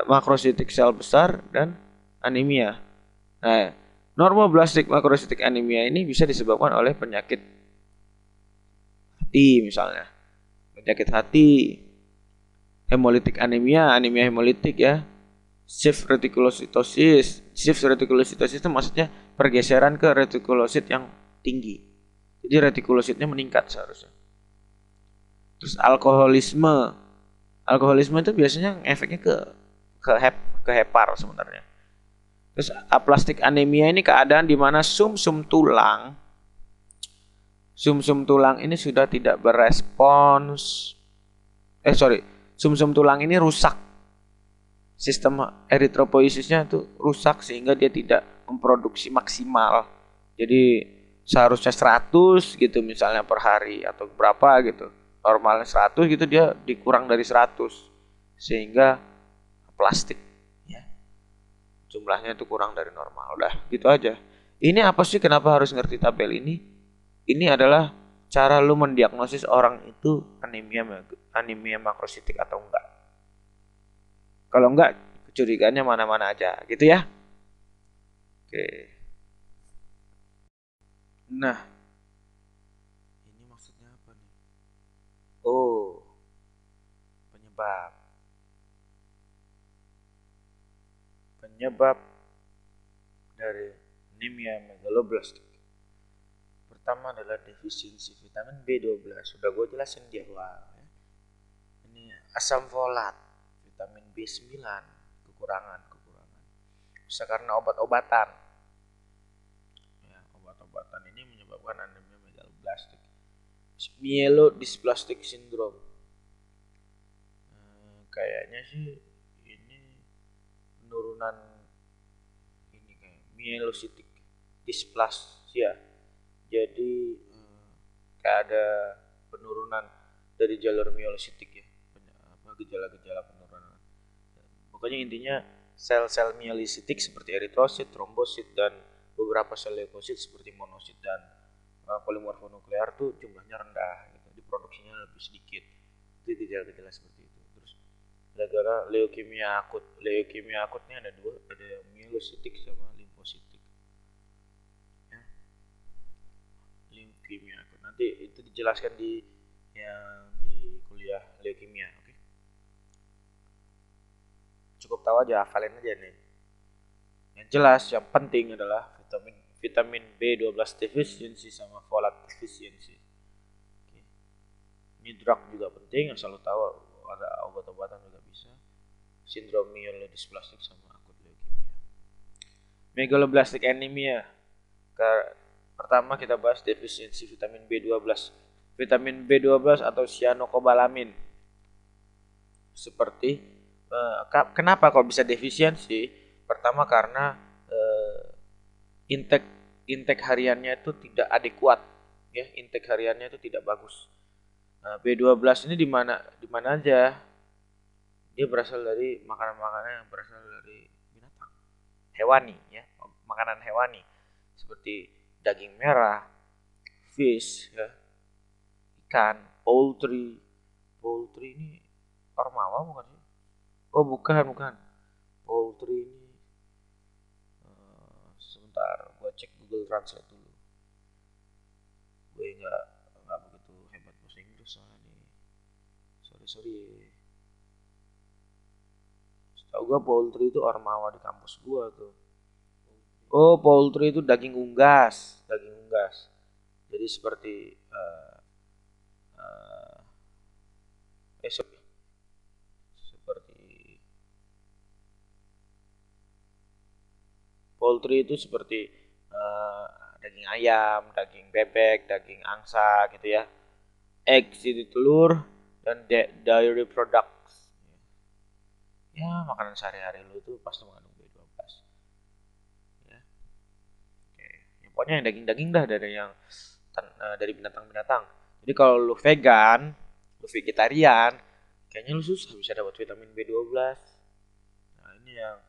[SPEAKER 1] makrositik sel besar, dan anemia. Nah, normoblastik makrositik anemia ini bisa disebabkan oleh penyakit hati misalnya. Penyakit hati, hemolitik anemia hemolitik ya. Shift retikulositosis itu maksudnya pergeseran ke retikulosit yang tinggi. Jadi retikulositnya meningkat seharusnya. Terus alkoholisme itu biasanya efeknya ke hepar sebenarnya. Terus aplastik anemia ini keadaan di mana sumsum tulang ini sudah tidak berespons. Sumsum tulang ini rusak. Sistem eritropoiesisnya itu rusak sehingga dia tidak memproduksi maksimal. Jadi seharusnya 100 gitu misalnya per hari atau berapa gitu. Normalnya 100 gitu, dia dikurang dari 100 sehingga plastik ya. Jumlahnya itu kurang dari normal. Udah, gitu aja. Ini apa sih, kenapa harus ngerti tabel ini? Ini adalah cara lu mendiagnosis orang itu anemia makrositik atau enggak. Kalau enggak, kecurigaannya mana-mana aja, gitu ya. Oke. Nah, ini maksudnya apa nih? Oh, penyebab penyebab dari anemia megaloblastik. Pertama adalah defisiensi vitamin B12. Sudah gue jelasin di awal ya. Ini asam folat, vitamin B9 kekurangan. Bisa karena obat-obatan. Ya, obat-obatan ini menyebabkan anemia megaloblastik. Myelodysplastic syndrome. Kayaknya sih ini penurunan ini kayak myelocytic dysplasia. Jadi kayak ada penurunan dari jalur myelocytic ya, gejala-gejala penurunan. Pokoknya intinya sel-sel myelocytic seperti eritrosit, trombosit, dan beberapa sel leukosit seperti monosit dan polimorfonuklear tuh jumlahnya rendah gitu. Diproduksinya lebih sedikit. Itu gejala-gejala seperti itu. Terus gara-gara leukemia akut. Leukemia akutnya ada dua, ada myelocytic sama limfositik. Ya. Leukemia akut. Nanti itu dijelaskan di kuliah leukemia, oke? Cukup tahu aja, hafalin aja nih. Yang jelas, yang penting adalah vitamin B12 deficiency sama folate deficiency. Oke. Ini drug juga penting, yang selalu tahu ada obat-obatan juga bisa. Sindrom myelodysplastic sama akut leukemia. Megaloblastic anemia. Pertama kita bahas defisiensi vitamin B12. Vitamin B12 atau cyanocobalamin. Seperti kenapa kok bisa defisiensi? Pertama karena intake hariannya itu tidak adekuat, ya, intake hariannya itu tidak bagus. Nah, B12 ini di mana aja? Dia berasal dari makanan-makanan yang berasal dari binatang, hewani, ya, makanan hewani seperti daging merah, fish, ya, ikan, poultry ini ormawa bukan sih? Oh bukan. Poultry ini sebentar, gue cek Google Translate dulu. Gue nggak begitu hebat bahasa Inggris soalnya nih. Sorry. Setahu gue poultry itu ormawa di kampus gue tuh. Oh, poultry itu daging unggas. Jadi seperti poultry itu seperti daging ayam, daging bebek, daging angsa gitu ya. Eggs itu telur dan dairy products. Ya, makanan sehari-hari lu tuh pasti mengandung B12. Ya. Oke. Ya, pokoknya yang daging-daging dah dari binatang-binatang. Jadi kalau lu vegan, lu vegetarian, kayaknya lu susah bisa dapat vitamin B12. Nah, ini yang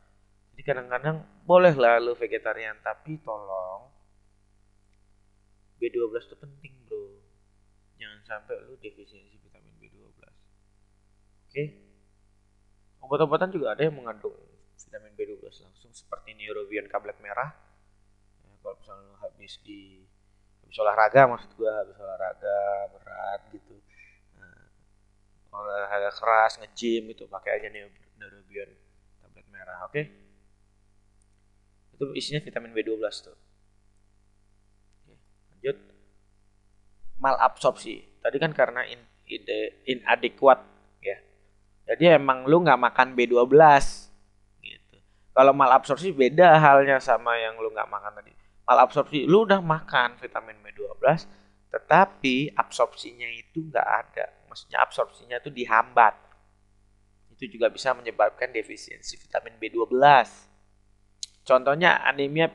[SPEAKER 1] jadi kadang-kadang boleh lah lu vegetarian, tapi tolong B12 itu penting bro. Jangan sampai lu defisiensi vitamin B12. Oke. Obat-obatan juga ada yang mengandung vitamin B12 langsung seperti Neurobion tablet merah. Ya, kalau misalnya lu habis olahraga, maksud gua habis olahraga berat gitu. Nah, olahraga keras, nge-gym itu pakai aja Neurobion tablet merah, oke? Itu isinya vitamin B12 tuh. Oke, lanjut. Malabsorpsi. Tadi kan karena inadequate ya. Jadi emang lu nggak makan B12 gitu. Kalau malabsorpsi beda halnya sama yang lu nggak makan tadi. Malabsorpsi lu udah makan vitamin B12 tetapi absorpsinya itu nggak ada. Maksudnya absorpsinya itu dihambat. Itu juga bisa menyebabkan defisiensi vitamin B12. Contohnya anemia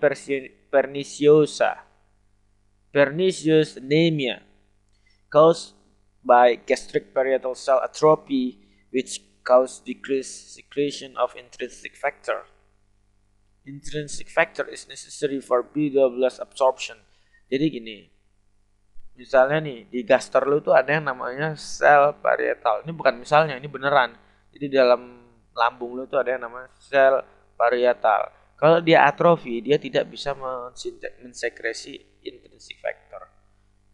[SPEAKER 1] perniciosa. Pernicious anemia caused by gastric parietal cell atrophy which cause decreased secretion of intrinsic factor. Intrinsic factor is necessary for B12 absorption. Jadi gini, misalnya nih di gaster lu tuh ada yang namanya sel parietal. Ini bukan misalnya, ini beneran. Jadi dalam lambung lu tuh ada yang namanya sel parietal. Kalau dia atrofi, dia tidak bisa mensekresi intrinsic factor.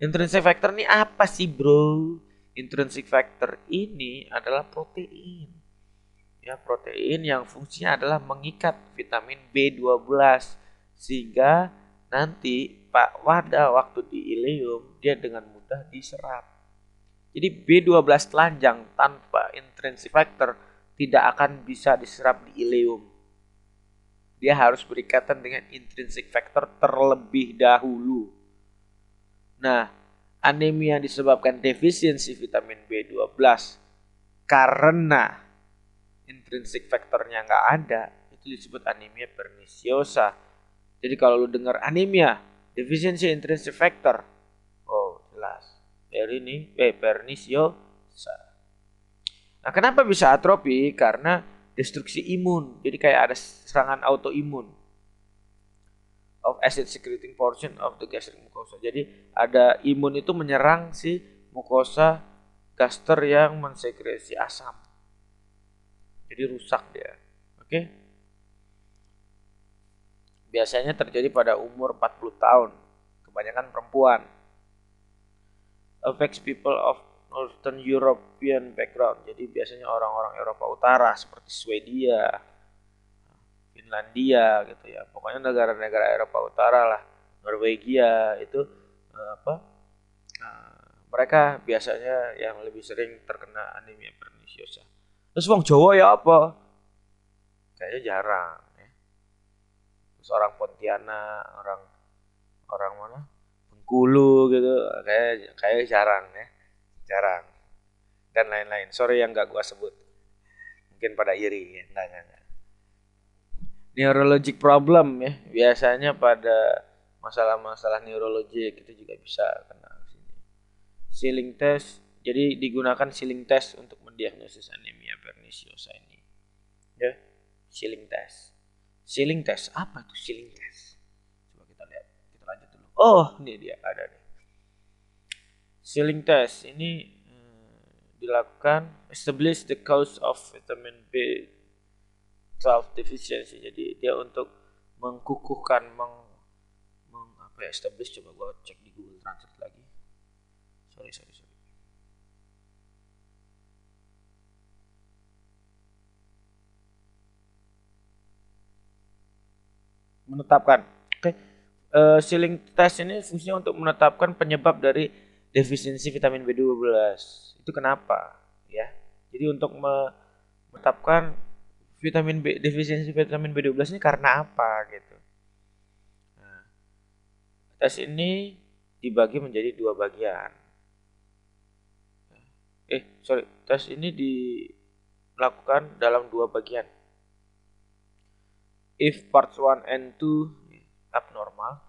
[SPEAKER 1] Intrinsic factor ini apa sih bro? Intrinsic factor ini adalah protein. ya, protein yang fungsinya adalah mengikat vitamin B12 sehingga nanti pada waktu di ileum dia dengan mudah diserap. Jadi B12 telanjang tanpa intrinsic factor tidak akan bisa diserap di ileum. Dia harus berikatan dengan intrinsic factor terlebih dahulu. Nah, anemia disebabkan defisiensi vitamin B12 karena intrinsic faktornya nggak ada, itu disebut anemia perniciosa. Jadi kalau lu dengar anemia defisiensi intrinsic factor, oh jelas perniciosa. Nah, kenapa bisa atrofi? Karena destruksi imun. Jadi kayak ada serangan autoimun of acid secreting portion of the gastric mucosa. Jadi ada imun itu menyerang si mukosa gaster yang mensekresi asam. Jadi rusak dia. Oke. Biasanya terjadi pada umur 40 tahun. Kebanyakan perempuan. Affects people of Northern European background. Jadi biasanya orang-orang Eropa Utara seperti Swedia, Finlandia gitu ya. Pokoknya negara-negara Eropa Utara lah. Norwegia itu mereka biasanya yang lebih sering terkena anemia perniciosa. Terus wong Jawa ya apa? Kayaknya jarang ya. Terus orang Pontianak, orang mana? Bengkulu gitu, kayak jarang ya. Jarang. Dan lain-lain. Sorry yang gak gua sebut. Mungkin pada iri ya. Enggak. Neurologic problem ya. Biasanya pada masalah-masalah neurologik itu juga bisa kena sini. Sealing test. Jadi digunakan sealing test untuk mendiagnosis anemia perniciosa ini. Ya, sealing test. Sealing test apa itu sealing test? Coba kita lihat. Kita lanjut dulu. Oh, ini dia ada nih. Sealing test ini dilakukan establish the cause of vitamin B12 deficiency. Jadi dia untuk mengkukuhkan establish, coba gua cek di Google Translate lagi. Sorry. Menetapkan. Oke. Sealing test ini fungsinya untuk menetapkan penyebab dari defisiensi vitamin B12. Itu kenapa? Ya. Jadi untuk menetapkan defisiensi vitamin B12 ini karena apa gitu. Nah, tes ini dibagi menjadi dua bagian. Tes ini dilakukan dalam dua bagian. If parts 1 and 2 abnormal.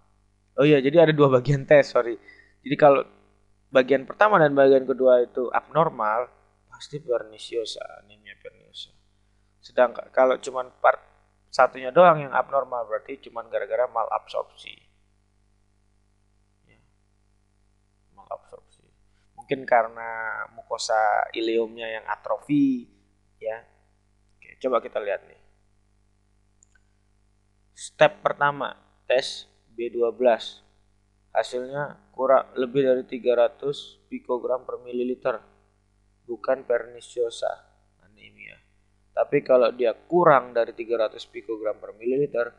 [SPEAKER 1] Oh iya, jadi ada dua bagian tes, sorry. Jadi kalau bagian pertama dan bagian kedua itu abnormal, pasti perniciosa, anemia perniciosa. Sedangkan kalau cuma part satunya doang yang abnormal, berarti cuma gara-gara malabsorpsi. Ya. Malabsorpsi. Mungkin karena mukosa ileumnya yang atrofi, ya. Oke, coba kita lihat nih. Step pertama, tes B12. Hasilnya kurang lebih dari 300 pikogram per mililiter. Bukan perniciosa anemia. Tapi kalau dia kurang dari 300 pikogram per mililiter,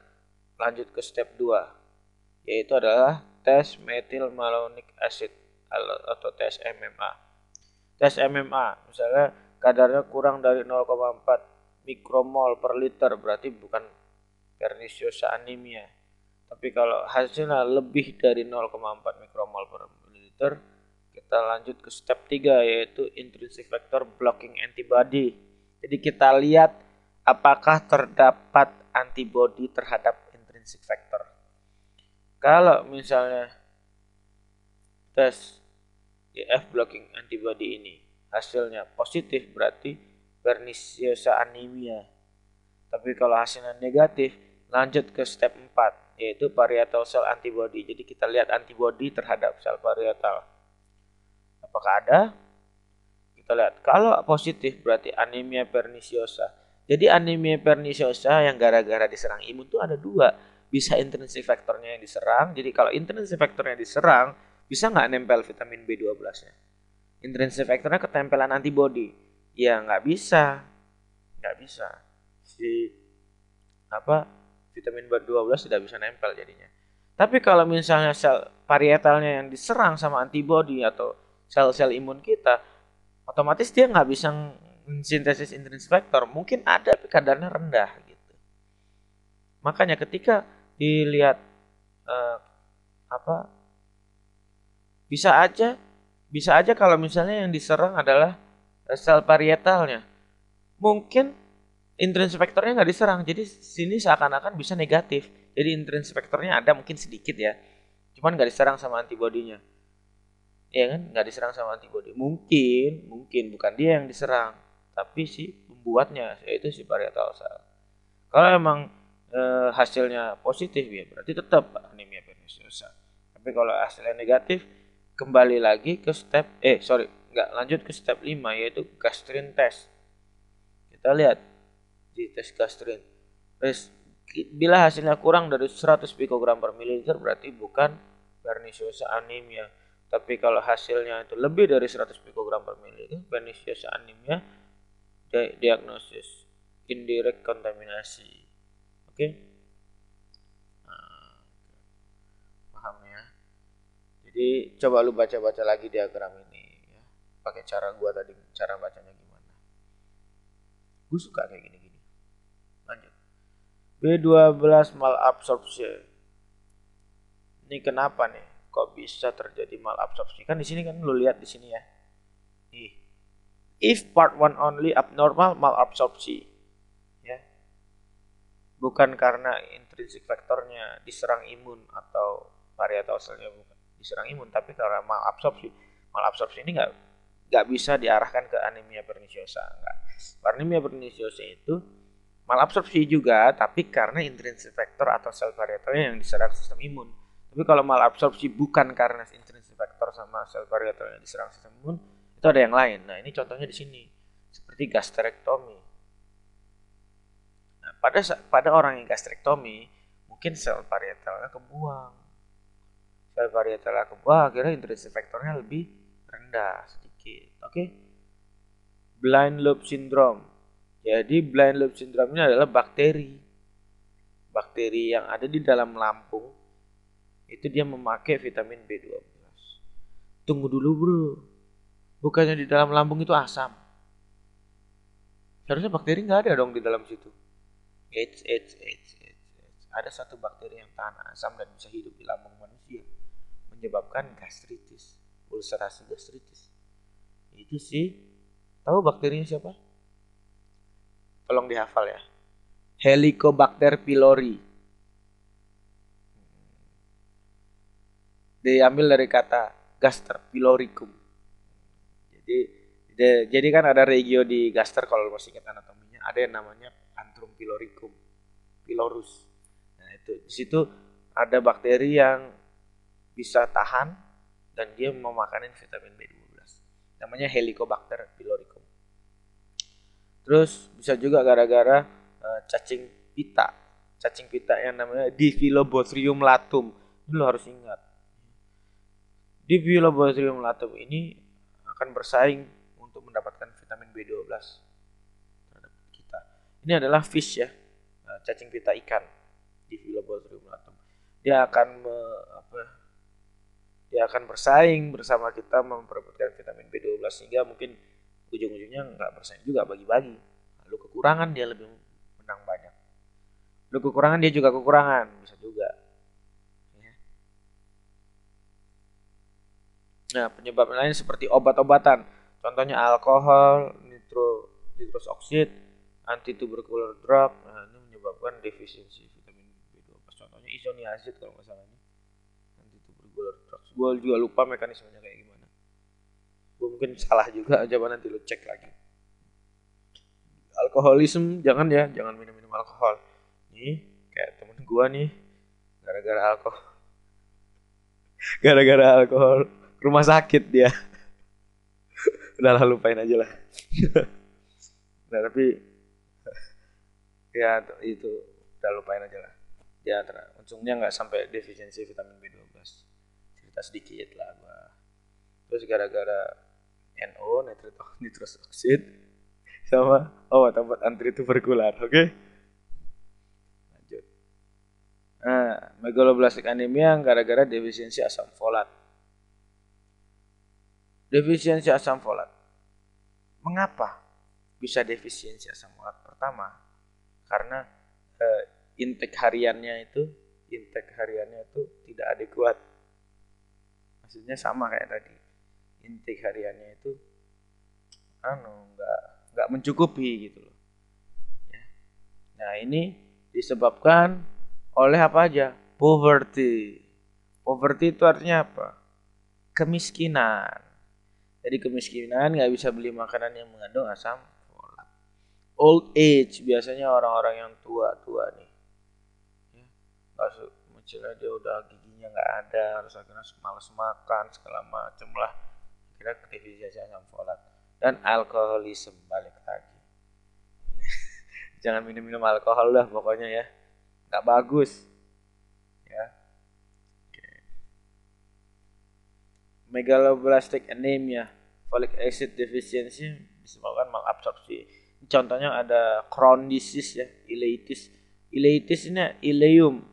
[SPEAKER 1] lanjut ke step 2. Yaitu adalah tes methylmalonic acid atau tes MMA. Tes MMA, misalnya kadarnya kurang dari 0,4 mikromol per liter, berarti bukan perniciosa anemia. Tapi kalau hasilnya lebih dari 0,4 mikromol per mililiter, kita lanjut ke step 3 yaitu intrinsic factor blocking antibody. Jadi kita lihat apakah terdapat antibody terhadap intrinsic factor. Kalau misalnya tes IF blocking antibody ini hasilnya positif, berarti perniciosa anemia. Tapi kalau hasilnya negatif, lanjut ke step 4 yaitu parietal cell antibody. Jadi kita lihat antibody terhadap sel parietal. Apakah ada? Kita lihat. Kalau positif berarti anemia perniciosa. Jadi anemia perniciosa yang gara-gara diserang imun itu ada dua. Bisa intrinsic faktornya yang diserang. Jadi kalau intrinsic faktornya diserang, bisa nggak nempel vitamin B12-nya? Intrinsic faktornya ketempelan antibody. Ya nggak bisa. nggak bisa. Si apa vitamin B12 tidak bisa nempel jadinya. Tapi kalau misalnya sel parietalnya yang diserang sama antibodi atau sel-sel imun kita, otomatis dia nggak bisa sintesis intrinsic factor. Mungkin ada tapi kadarnya rendah gitu. Makanya ketika dilihat eh, apa bisa aja kalau misalnya yang diserang adalah sel parietalnya. Mungkin intrinsic factornya nggak diserang, jadi sini seakan-akan bisa negatif. Jadi intrinsic factornya ada mungkin sedikit ya, cuman nggak diserang sama antibodinya, ya kan? Nggak diserang sama antibodi. Mungkin bukan dia yang diserang, tapi si pembuatnya, yaitu si parietal cell. Kalau emang hasilnya positif ya berarti tetap anemia perniciosa. Tapi kalau hasilnya negatif, kembali lagi ke nggak lanjut ke step 5 yaitu gastrin test. Kita lihat di tes gastrin. Terus bila hasilnya kurang dari 100 pikogram per mililiter berarti bukan perniciosa anemia. Tapi kalau hasilnya itu lebih dari 100 pikogram per mililiter, perniciosa anemia, diagnosis indirect kontaminasi. Oke? Nah, paham ya? Jadi coba lu baca-baca lagi diagram ini ya. Pakai cara gua tadi, cara bacanya gimana. Gue suka kayak gini-gini. Lanjut. B12 malabsorpsi. Ini kenapa nih? Kok bisa terjadi malabsorpsi? Kan di sini kan lu lihat di sini ya. Nih. If part 1 only abnormal malabsorpsi. Ya. Bukan karena intrinsic faktornya diserang imun atau parietal cellnya bukan diserang imun, tapi karena malabsorpsi. Malabsorpsi ini nggak bisa diarahkan ke anemia perniciosa. Enggak. Anemia perniciosa itu malabsorpsi juga, tapi karena intrinsic factor atau sel parietalnya yang diserang sistem imun. Tapi kalau malabsorpsi bukan karena intrinsic factor sama sel parietal yang diserang sistem imun, itu ada yang lain. Nah, ini contohnya di sini. Seperti gastrectomy. Nah, pada orang yang gastrectomy, mungkin sel parietalnya kebuang. Sel parietalnya kebuang, akhirnya intrinsic factornya lebih rendah sedikit. Oke? Blind loop syndrome. Jadi blind loop syndrome ini adalah bakteri. Bakteri yang ada di dalam lambung itu dia memakai vitamin B12. Tunggu dulu bro. Bukannya di dalam lambung itu asam. Seharusnya bakteri nggak ada dong di dalam situ. Eits. Ada satu bakteri yang tahan asam dan bisa hidup di lambung manusia. Menyebabkan gastritis. Ulcerasi gastritis. Itu sih. Tahu bakterinya siapa? Tolong dihafal ya. Helicobacter pylori. Diambil dari kata gaster pyloricum. Jadi kan ada regio di gaster kalau masih ingat anatominya, ada yang namanya antrum pyloricum, pylorus. Nah, itu di situ ada bakteri yang bisa tahan dan dia memakanin vitamin B12. Namanya Helicobacter pyloricum. Terus bisa juga gara-gara cacing pita. Cacing pita yang namanya Diphyllobothrium latum. Ini lo harus ingat. Diphyllobothrium latum ini akan bersaing untuk mendapatkan vitamin B12 terhadap kita. Ini adalah fish ya, cacing pita ikan, Diphyllobothrium latum. Dia akan bersaing bersama kita memperebutkan vitamin B12 sehingga mungkin ujung-ujungnya nggak bersaing juga bagi-bagi. Lalu kekurangan dia lebih menang banyak. Lalu kekurangan dia juga kekurangan, bisa juga. Nah, penyebab lain seperti obat-obatan, contohnya alkohol, nitrous oxide, antitubercular drug, nah, ini menyebabkan defisiensi vitamin B12. Contohnya isoniazid kalau nggak salah ini, antitubercular drug. Gue juga lupa mekanismenya kayak gimana. Gue mungkin salah juga, coba nanti lo cek lagi. Alkoholisme, jangan minum alkohol. Nih, kayak temen gue nih, gara-gara alkohol rumah sakit dia. Udahlah lupain aja lah. Nah, tapi ya itu udah lupain aja lah. Ya untungnya nggak sampai defisiensi vitamin B12. Cerita sedikit lah gua. Terus gara-gara NO nitrous oxide sama obat anti tuberkular. Oke. Lanjut. Nah, megaloblastik anemia gara-gara defisiensi asam folat. Defisiensi asam folat. Mengapa bisa defisiensi asam folat? Pertama, karena intake hariannya itu tidak adekuat. Maksudnya sama kayak tadi. Intake hariannya itu nggak mencukupi gitu loh. Ya. Nah, ini disebabkan oleh apa aja? Poverty. Poverty itu artinya apa? Kemiskinan. Jadi kemiskinan nggak bisa beli makanan yang mengandung asam folat. Old age, biasanya orang-orang yang tua-tua nih. Ya, misalnya dia udah giginya nggak ada, harus akhirnya malas makan segala macem lah. Kira defisiensi asam folat. Dan alkoholisme balik lagi. Jangan minum alkohol lah pokoknya ya, nggak bagus. Ya. Megaloblastic anemia, folic acid deficiency disebabkan malabsorpsi. Contohnya ada Crohn disease ya, ileitis. Ileitis ini ileum.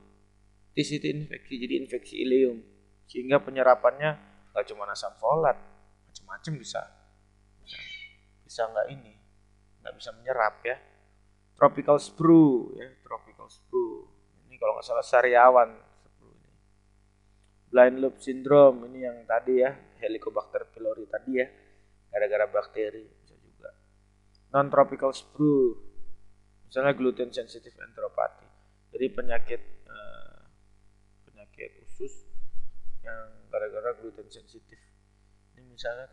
[SPEAKER 1] Tis itu infeksi, jadi infeksi ileum. Sehingga penyerapannya nggak cuma asam folat, macam-macam bisa nggak bisa menyerap ya. Tropical sprue ya, tropical sprue. Ini kalau nggak salah sariawan. Blind loop syndrome ini yang tadi ya, Helicobacter pylori tadi ya, gara-gara bakteri bisa juga. Non tropical sprue, misalnya gluten sensitive enteropathy, jadi penyakit usus yang gara-gara gluten sensitif. Ini misalnya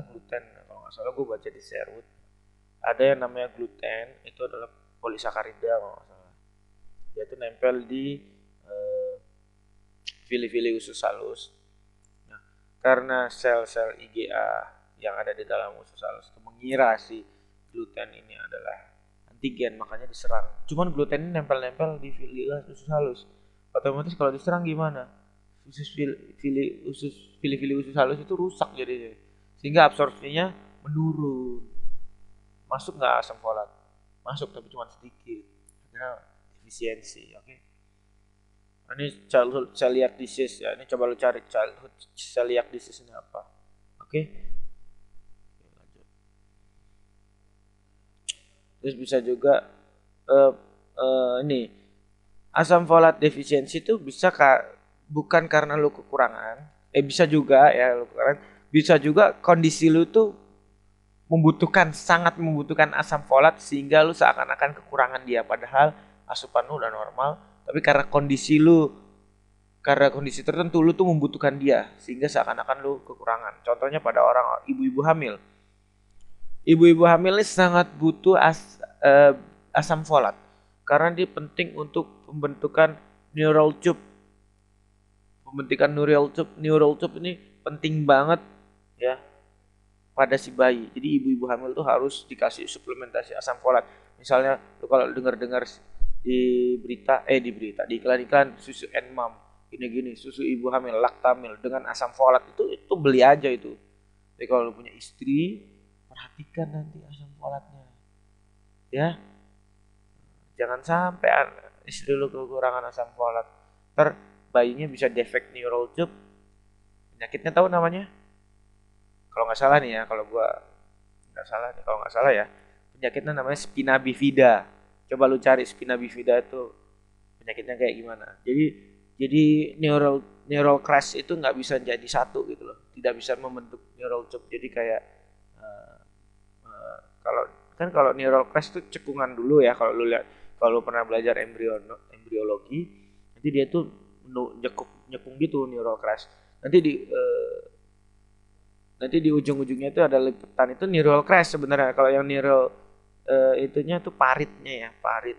[SPEAKER 1] gluten, kalau nggak salah gue baca di Sherwood ada yang namanya gluten, itu adalah polisakarida kalau nggak salah. Dia itu nempel di fili-fili usus halus. Nah, karena sel-sel IgA yang ada di dalam usus halus itu mengira si gluten ini adalah antigen, makanya diserang. Cuman gluten ini nempel-nempel di usus halus. Otomatis kalau diserang gimana? Fili-fili usus halus itu rusak jadinya. Sehingga absorpsinya menurun. Masuk nggak asam folat? Masuk tapi cuma sedikit. Akhirnya defisiensi, oke? Ini childhood celiac disease ya. Ini coba lu cari childhood celiac disease ini apa. Oke. Lanjut. Terus bisa juga ini asam folat defisiensi itu bisa bukan karena lu kekurangan. Bisa juga ya lu kekurangan. Bisa juga kondisi lu tuh sangat membutuhkan asam folat sehingga lu seakan-akan kekurangan dia, padahal asupan lu udah normal, tapi karena kondisi tertentu lu tuh membutuhkan dia sehingga seakan-akan lu kekurangan. Contohnya pada orang ibu-ibu hamil. Ibu-ibu hamil ini sangat butuh asam folat karena dia penting untuk pembentukan neural tube. Pembentukan neural tube ini penting banget ya pada si bayi. Jadi ibu-ibu hamil tuh harus dikasih suplementasi asam folat. Misalnya lu kalau dengar-dengar di iklan-iklan susu Enmam gini-gini, susu ibu hamil Lactamil dengan asam folat itu beli aja itu. Jadi kalau lu punya istri, perhatikan nanti asam folatnya. Ya. Jangan sampai istri lu kekurangan asam folat. Ntar bayinya bisa defect neural tube. Penyakitnya tahu namanya? Kalau nggak salah nih ya, kalau nggak salah ya, penyakitnya namanya spina bifida. Coba lu cari spina bifida itu penyakitnya kayak gimana. Jadi neural crash itu nggak bisa jadi satu gitu loh, tidak bisa membentuk neural tube. Jadi kayak kalau neural crash itu cekungan dulu ya. Kalau lu pernah belajar embriologi, nanti dia tuh nyekung gitu neural crash. Nanti di ujung-ujungnya itu ada lipetan, itu neural crash sebenarnya. Kalau yang neural itunya tuh paritnya ya, parit.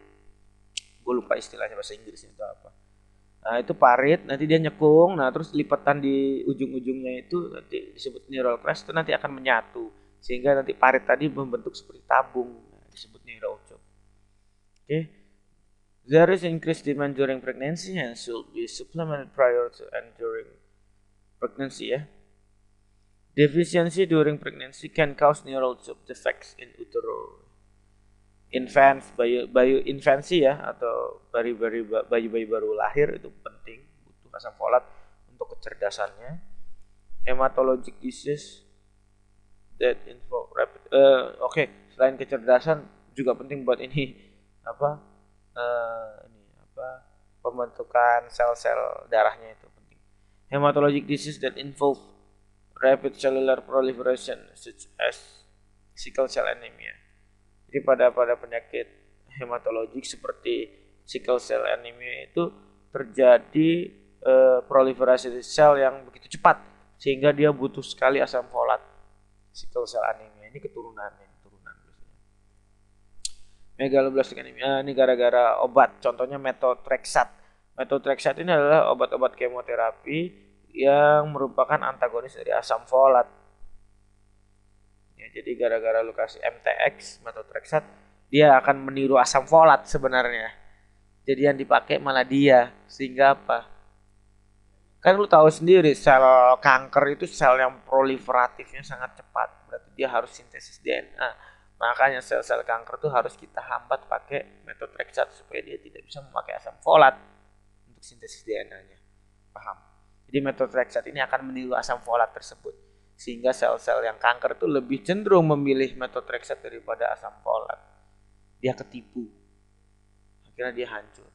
[SPEAKER 1] Gue lupa istilahnya bahasa Inggrisnya itu apa. Nah itu parit, nanti dia nyekung, nah terus lipatan di ujung-ujungnya itu nanti disebut neural crash, itu nanti akan menyatu. Sehingga nanti parit tadi membentuk seperti tabung, disebut neural tube. Oke. There is increased demand during pregnancy and should be supplemented prior to and during pregnancy ya. Deficiency during pregnancy can cause neural tube defects in utero. bayi infansi ya, atau bayi-bayi baru lahir itu penting, butuh asam folat untuk kecerdasannya. Hematologic disease that involve rapid selain kecerdasan juga penting buat ini apa ini apa pembentukan sel-sel darahnya itu penting. Hematologic disease that involve rapid cellular proliferation such as sickle cell anemia. Jadi pada penyakit hematologik seperti sickle cell anemia itu terjadi proliferasi sel yang begitu cepat sehingga dia butuh sekali asam folat. Sickle cell anemia ini turunan biasanya. Megaloblastic anemia ini gara-gara obat, contohnya methotrexate. Methotrexate ini adalah obat-obat kemoterapi yang merupakan antagonis dari asam folat. Ya, jadi gara-gara lu kasih MTX, methotrexate, dia akan meniru asam folat sebenarnya. Jadi yang dipakai malah dia, sehingga apa? Kan lu tahu sendiri sel kanker itu sel yang proliferatifnya sangat cepat, berarti dia harus sintesis DNA. Makanya sel-sel kanker itu harus kita hambat pakai methotrexate supaya dia tidak bisa memakai asam folat untuk sintesis DNA-nya. Paham? Jadi methotrexate ini akan meniru asam folat tersebut. Sehingga sel-sel yang kanker itu lebih cenderung memilih methotrexate daripada asam folat. Dia ketipu. Akhirnya dia hancur.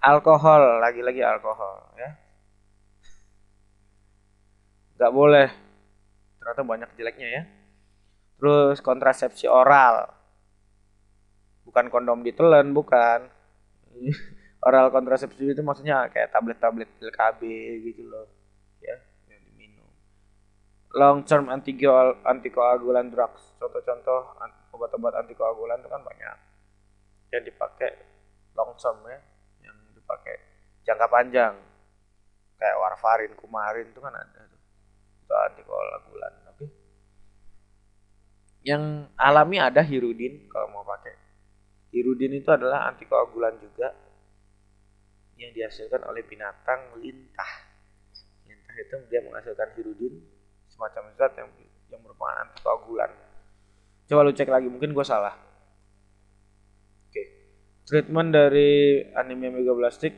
[SPEAKER 1] Alkohol, lagi-lagi alkohol ya. Gak boleh. Ternyata banyak jeleknya ya. Terus kontrasepsi oral. Bukan kondom ditelan, bukan. Oral kontrasepsi itu maksudnya kayak tablet-tablet pil KB gitu loh. Ya, yang diminum. Long term antikoagulan drugs. Contoh-contoh obat-obat antikoagulan itu kan banyak. Yang dipakai long term ya, yang dipakai jangka panjang. Kayak warfarin, kumarin itu kan ada tuh. Itu antikoagulan. Oke. Yang alami ada hirudin kalau mau pakai. Hirudin itu adalah antikoagulan juga yang dihasilkan oleh binatang lintah. Itu dia menghasilkan hirudin, semacam zat yang merupakan antikoagulan. Coba lu cek lagi, mungkin gue salah. Oke. Treatment dari anemia megaloblastik,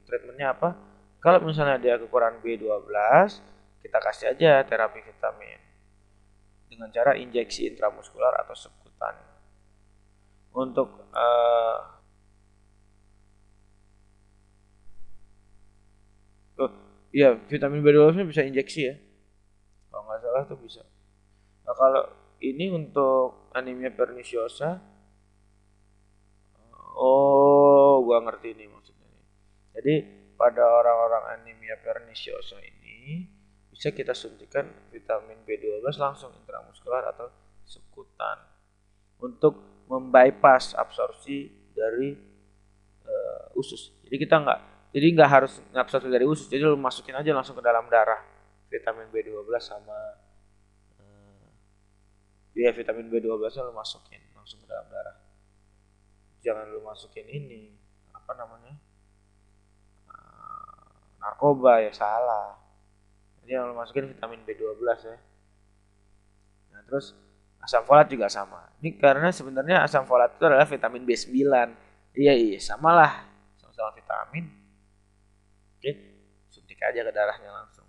[SPEAKER 1] treatmentnya apa? Kalau misalnya dia kekurangan B12, kita kasih aja terapi vitamin dengan cara injeksi intramuskular atau subkutan. Untuk iya, vitamin B12 bisa injeksi ya. Kalau nggak salah tuh bisa. Nah, kalau ini untuk anemia perniciosa, gua ngerti ini maksudnya. Jadi pada orang-orang anemia perniciosa ini bisa kita suntikan vitamin B12 langsung intramuskular atau subkutan untuk membypass absorpsi dari usus. Jadi nggak harus ngabsorpsi dari usus, jadi lu masukin aja langsung ke dalam darah vitamin B12 sama vitamin B12 lu masukin langsung ke dalam darah. Jangan lu masukin ini apa namanya narkoba ya, salah. Jadi yang lu masukin vitamin B12 ya. Nah terus asam folat juga sama. Ini karena sebenarnya asam folat itu adalah vitamin B9. Iya samalah, sama-sama vitamin. Oke, suntik aja ke darahnya langsung.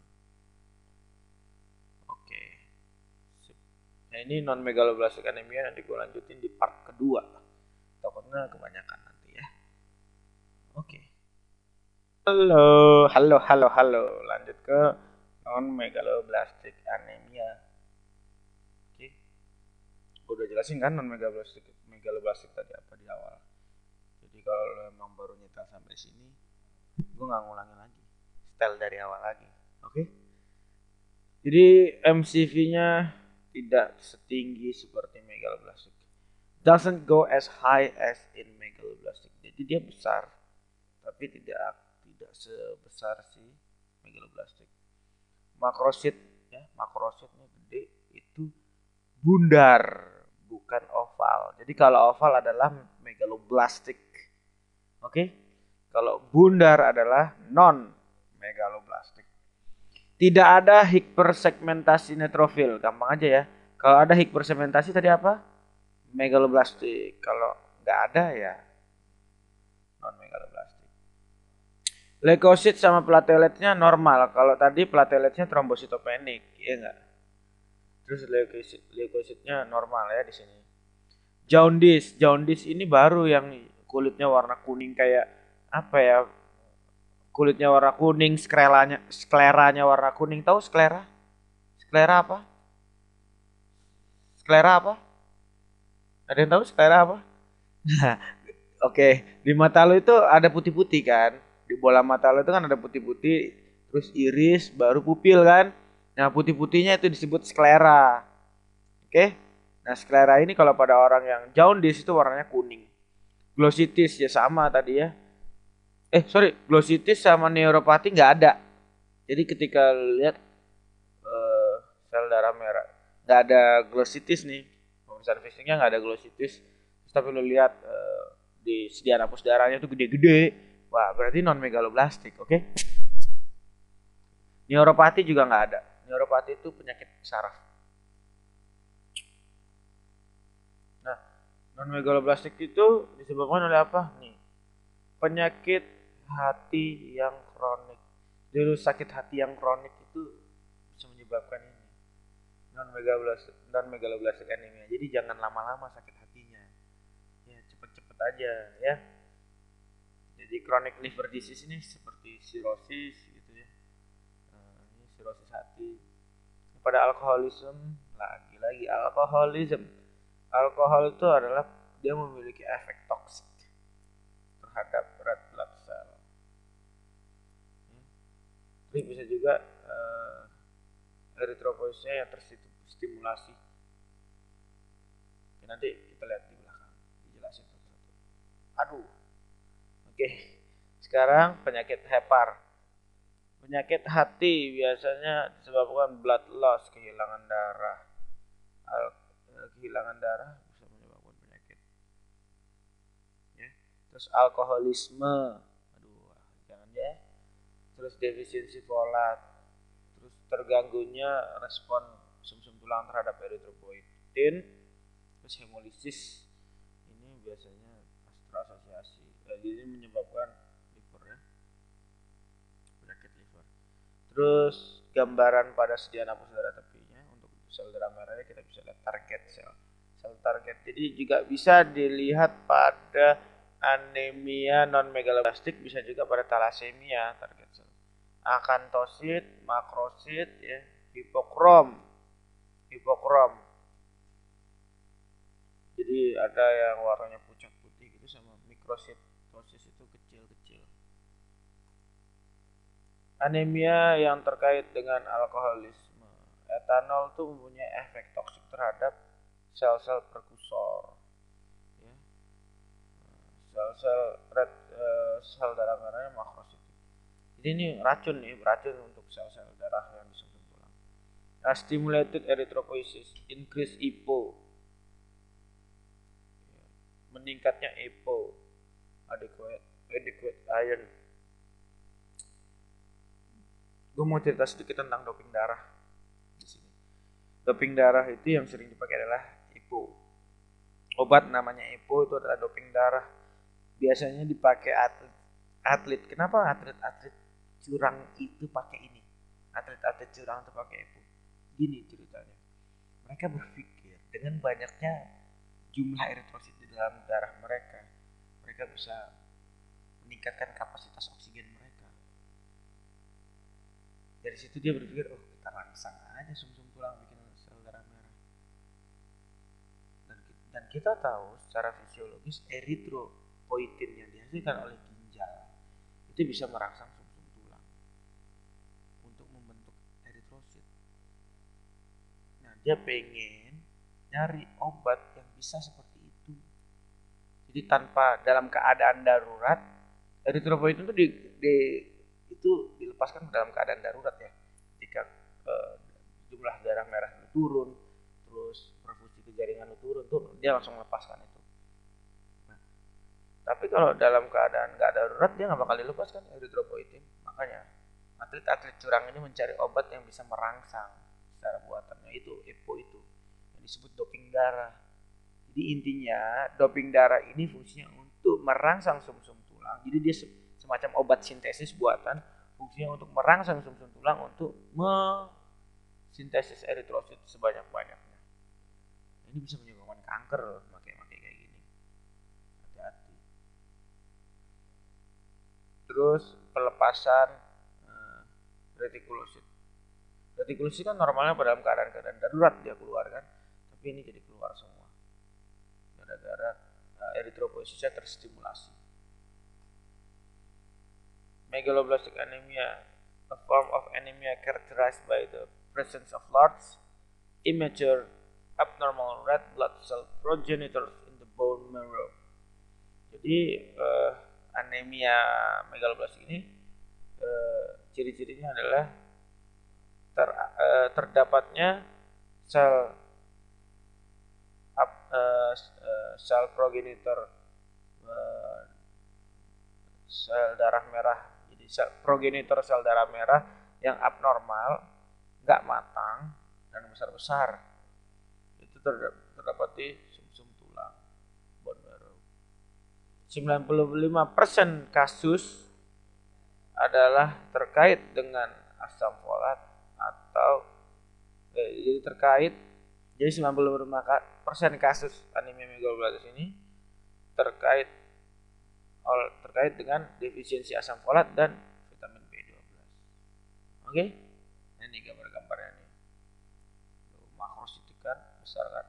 [SPEAKER 1] Oke. Nah ini non megaloblastic anemia, nanti gue lanjutin di part kedua. Takutnya kebanyakan nanti ya. Oke. Halo. Lanjut ke non megaloblastic anemia. Oke. Gue udah jelasin kan non megaloblastic tadi apa di awal. Jadi kalau lo emang baru nyetel sampai sini, gue nggak ngulangin lagi, setel dari awal lagi. Oke. Jadi MCV-nya tidak setinggi seperti megaloblastic, doesn't go as high as in megaloblastic. Jadi dia besar tapi tidak sebesar si megaloblastic. Makrositnya gede, itu bundar bukan oval. Jadi kalau oval adalah megaloblastic. Oke? Kalau bundar adalah non megaloblastic. Tidak ada hipersegmentasi neutrofil, gampang aja ya. Kalau ada hipersementasi tadi apa? Megaloblastik. Kalau nggak ada ya non megaloblastik. Leukosit sama plateletnya normal. Kalau tadi plateletnya trombositopenik, ya enggak? Terus leukositnya normal ya di sini. Jaundice ini baru yang kulitnya warna kuning kayak apa ya? Kulitnya warna kuning, skleranya warna kuning. Tahu sklera? Sklera apa? Sklera apa? Ada yang tahu sklera apa? Oke, di mata lo itu ada putih-putih kan? Di bola mata lo itu kan ada putih-putih, terus iris, baru pupil kan? Nah, putih-putihnya itu disebut sklera. Oke? Nah, sklera ini kalau pada orang yang jaundice itu warnanya kuning. Glossitis ya sama tadi ya. Glossitis sama neuropati nggak ada. Jadi ketika lihat sel darah merah, nggak ada glossitis nih. Pemeriksaan fisiknya nggak ada glossitis. Terus tapi lo lihat di sediaan hapus darahnya tuh gede-gede. Wah, berarti non megaloblastik, oke? Neuropati juga nggak ada. Neuropati itu penyakit saraf. Nah, non megaloblastik itu disebabkan oleh apa? Nih, penyakit hati yang kronik. Jadi sakit hati yang kronik itu bisa menyebabkan ini non megaloblastik anemia. Jadi jangan lama-lama sakit hatinya. Ya, cepet-cepet aja ya. Jadi chronic liver disease ini seperti cirrhosis gitu ya. Nah, ini cirrhosis hati. Pada alkoholisme lagi alkoholisme. Alkohol itu adalah dia memiliki efek toksik terhadap red blood cell. Jadi bisa juga eritropoietisnya yang terstimulasi. Oke, nanti kita lihat di belakang, dijelasin satu-satu. Aduh. Oke. Sekarang penyakit hepar. Penyakit hati biasanya disebabkan blood loss, kehilangan darah. Kehilangan darah bisa menyebabkan penyakit. Ya. Terus alkoholisme. Aduh, jangan ya. Terus defisiensi folat. Terus terganggunya respon sumsum tulang terhadap eritropoietin. Terus hemolisis. Ini biasanya terasosiasi. Jadi menyebabkan liver ya. Penyakit liver. Terus gambaran pada sediaan hapus darah tepinya untuk sel darah merahnya kita bisa lihat target sel. Sel target. Jadi juga bisa dilihat pada anemia non megaloblastik, bisa juga pada thalassemia target sel. Akantosit, makrosit ya, hipokrom. Jadi ada yang warnanya pucat putih gitu sama mikrositosis itu kecil-kecil. Anemia yang terkait dengan alkoholisme. Etanol itu mempunyai efek toksik terhadap sel-sel prekursor. Ya. Sel darah merahnya makrosit. Jadi ini racun untuk sel-sel darah yang di sumsum tulang. Stimulated erythropoiesis, increase EPO. Meningkatnya EPO, adequate iron. Gue mau cerita sedikit tentang doping darah di sini. Doping darah itu yang sering dipakai adalah EPO. Obat namanya EPO itu adalah doping darah. Biasanya dipakai atlet. Kenapa atlet curang itu pakai ini? Atlet curang itu pakai EPO. Gini ceritanya. Mereka berpikir dengan banyaknya jumlah eritrosit di dalam darah mereka bisa meningkatkan kapasitas oksigen mereka. Dari situ dia berpikir, oh kita rangsang aja sumsum tulang bikin sel darah merah. Dan kita tahu secara fisiologis eritropoietin yang dihasilkan oleh ginjal itu bisa merangsang sumsum tulang untuk membentuk eritrosit. Nah, dia pengen nyari obat yang bisa seperti itu. Jadi tanpa dalam keadaan darurat, eritropoietin itu dilepaskan dalam keadaan darurat ya. Ketika jumlah darah merah turun, terus perfusi ke jaringan turun, tuh dia langsung melepaskan itu. Nah, tapi kalau dalam keadaan nggak darurat dia nggak bakal dilepaskan eritropoietin. Makanya atlet curang ini mencari obat yang bisa merangsang secara buatannya itu EPO itu yang disebut doping darah. Jadi intinya doping darah ini fungsinya untuk merangsang sumsum tulang. Jadi dia semacam obat sintesis buatan, fungsinya untuk merangsang sumsum tulang untuk sintesis eritrosit sebanyak-banyaknya. Ini bisa menyebabkan kanker loh, pakai kayak gini. Hati-hati. Terus pelepasan retikulosit. Retikulosit kan normalnya pada dalam keadaan darurat dia keluar kan, tapi ini jadi keluar semua gara-gara eritropositnya terstimulasi. Megaloblastic anemia, a form of anemia characterized by the presence of large, immature, abnormal red blood cell progenitors in the bone marrow. Jadi anemia megaloblastik ini ciri-cirinya adalah terdapatnya sel progenitor sel darah merah. Jadi progenitor sel darah merah yang abnormal, nggak matang dan besar-besar. Itu terdapat di sumsum tulang, bone marrow. 95% kasus adalah terkait dengan asam folat atau jadi terkait. Jadi 95% kasus anemia megaloblastis ini terkait dengan defisiensi asam folat dan vitamin B12. Oke? Ini gambar-gambarnya nih. Makrositik kan besar kan.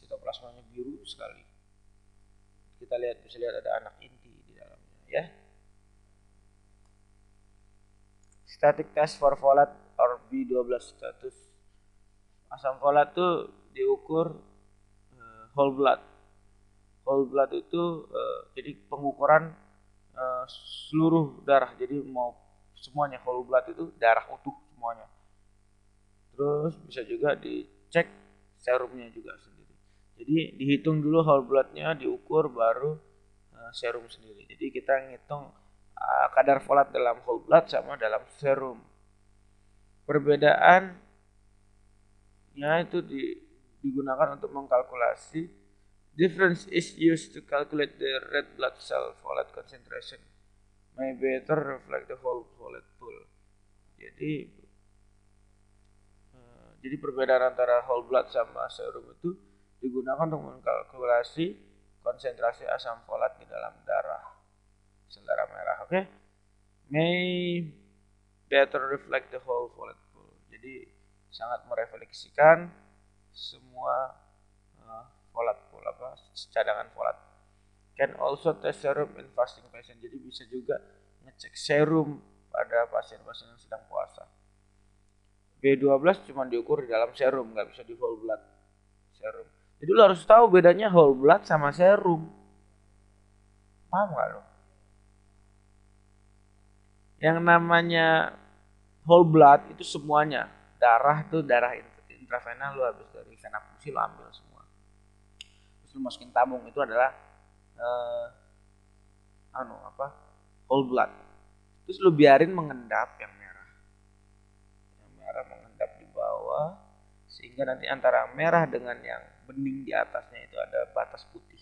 [SPEAKER 1] Sitoplasmanya biru sekali. Kita bisa lihat ada anak inti di dalamnya ya. Static test for folate or B12 status. Asam folat itu diukur whole blood. Whole blood itu jadi pengukuran seluruh darah. Jadi mau semuanya whole blood itu darah utuh semuanya. Terus bisa juga dicek serumnya juga sendiri. Jadi dihitung dulu whole bloodnya, diukur baru serum sendiri. Jadi kita ngitung kadar folat dalam whole blood sama dalam serum. Perbedaannya itu digunakan untuk mengkalkulasi. Difference is used to calculate the red blood cell folate concentration. May better reflect the whole folate pool. Jadi perbedaan antara whole blood sama serum itu digunakan untuk mengkalkulasi konsentrasi asam folat di dalam darah, sel darah merah. Oke? May better reflect the whole folate pool. Jadi sangat merefleksikan semua folat pool, cadangan folat. Can also test serum in fasting patient. Jadi bisa juga ngecek serum pada pasien-pasien yang sedang puasa. B12 cuma diukur di dalam serum, nggak bisa di whole blood serum. Jadi lo harus tahu bedanya whole blood sama serum. Paham nggak lo? Yang namanya whole blood itu semuanya. Darah itu darah intravena, lo habis dari vena fusi lo ambil semua. Terus lo masukin tabung, itu adalah whole blood. Terus lo biarin mengendap yang merah. Yang merah mengendap di bawah sehingga nanti antara merah dengan yang bening di atasnya itu ada batas putih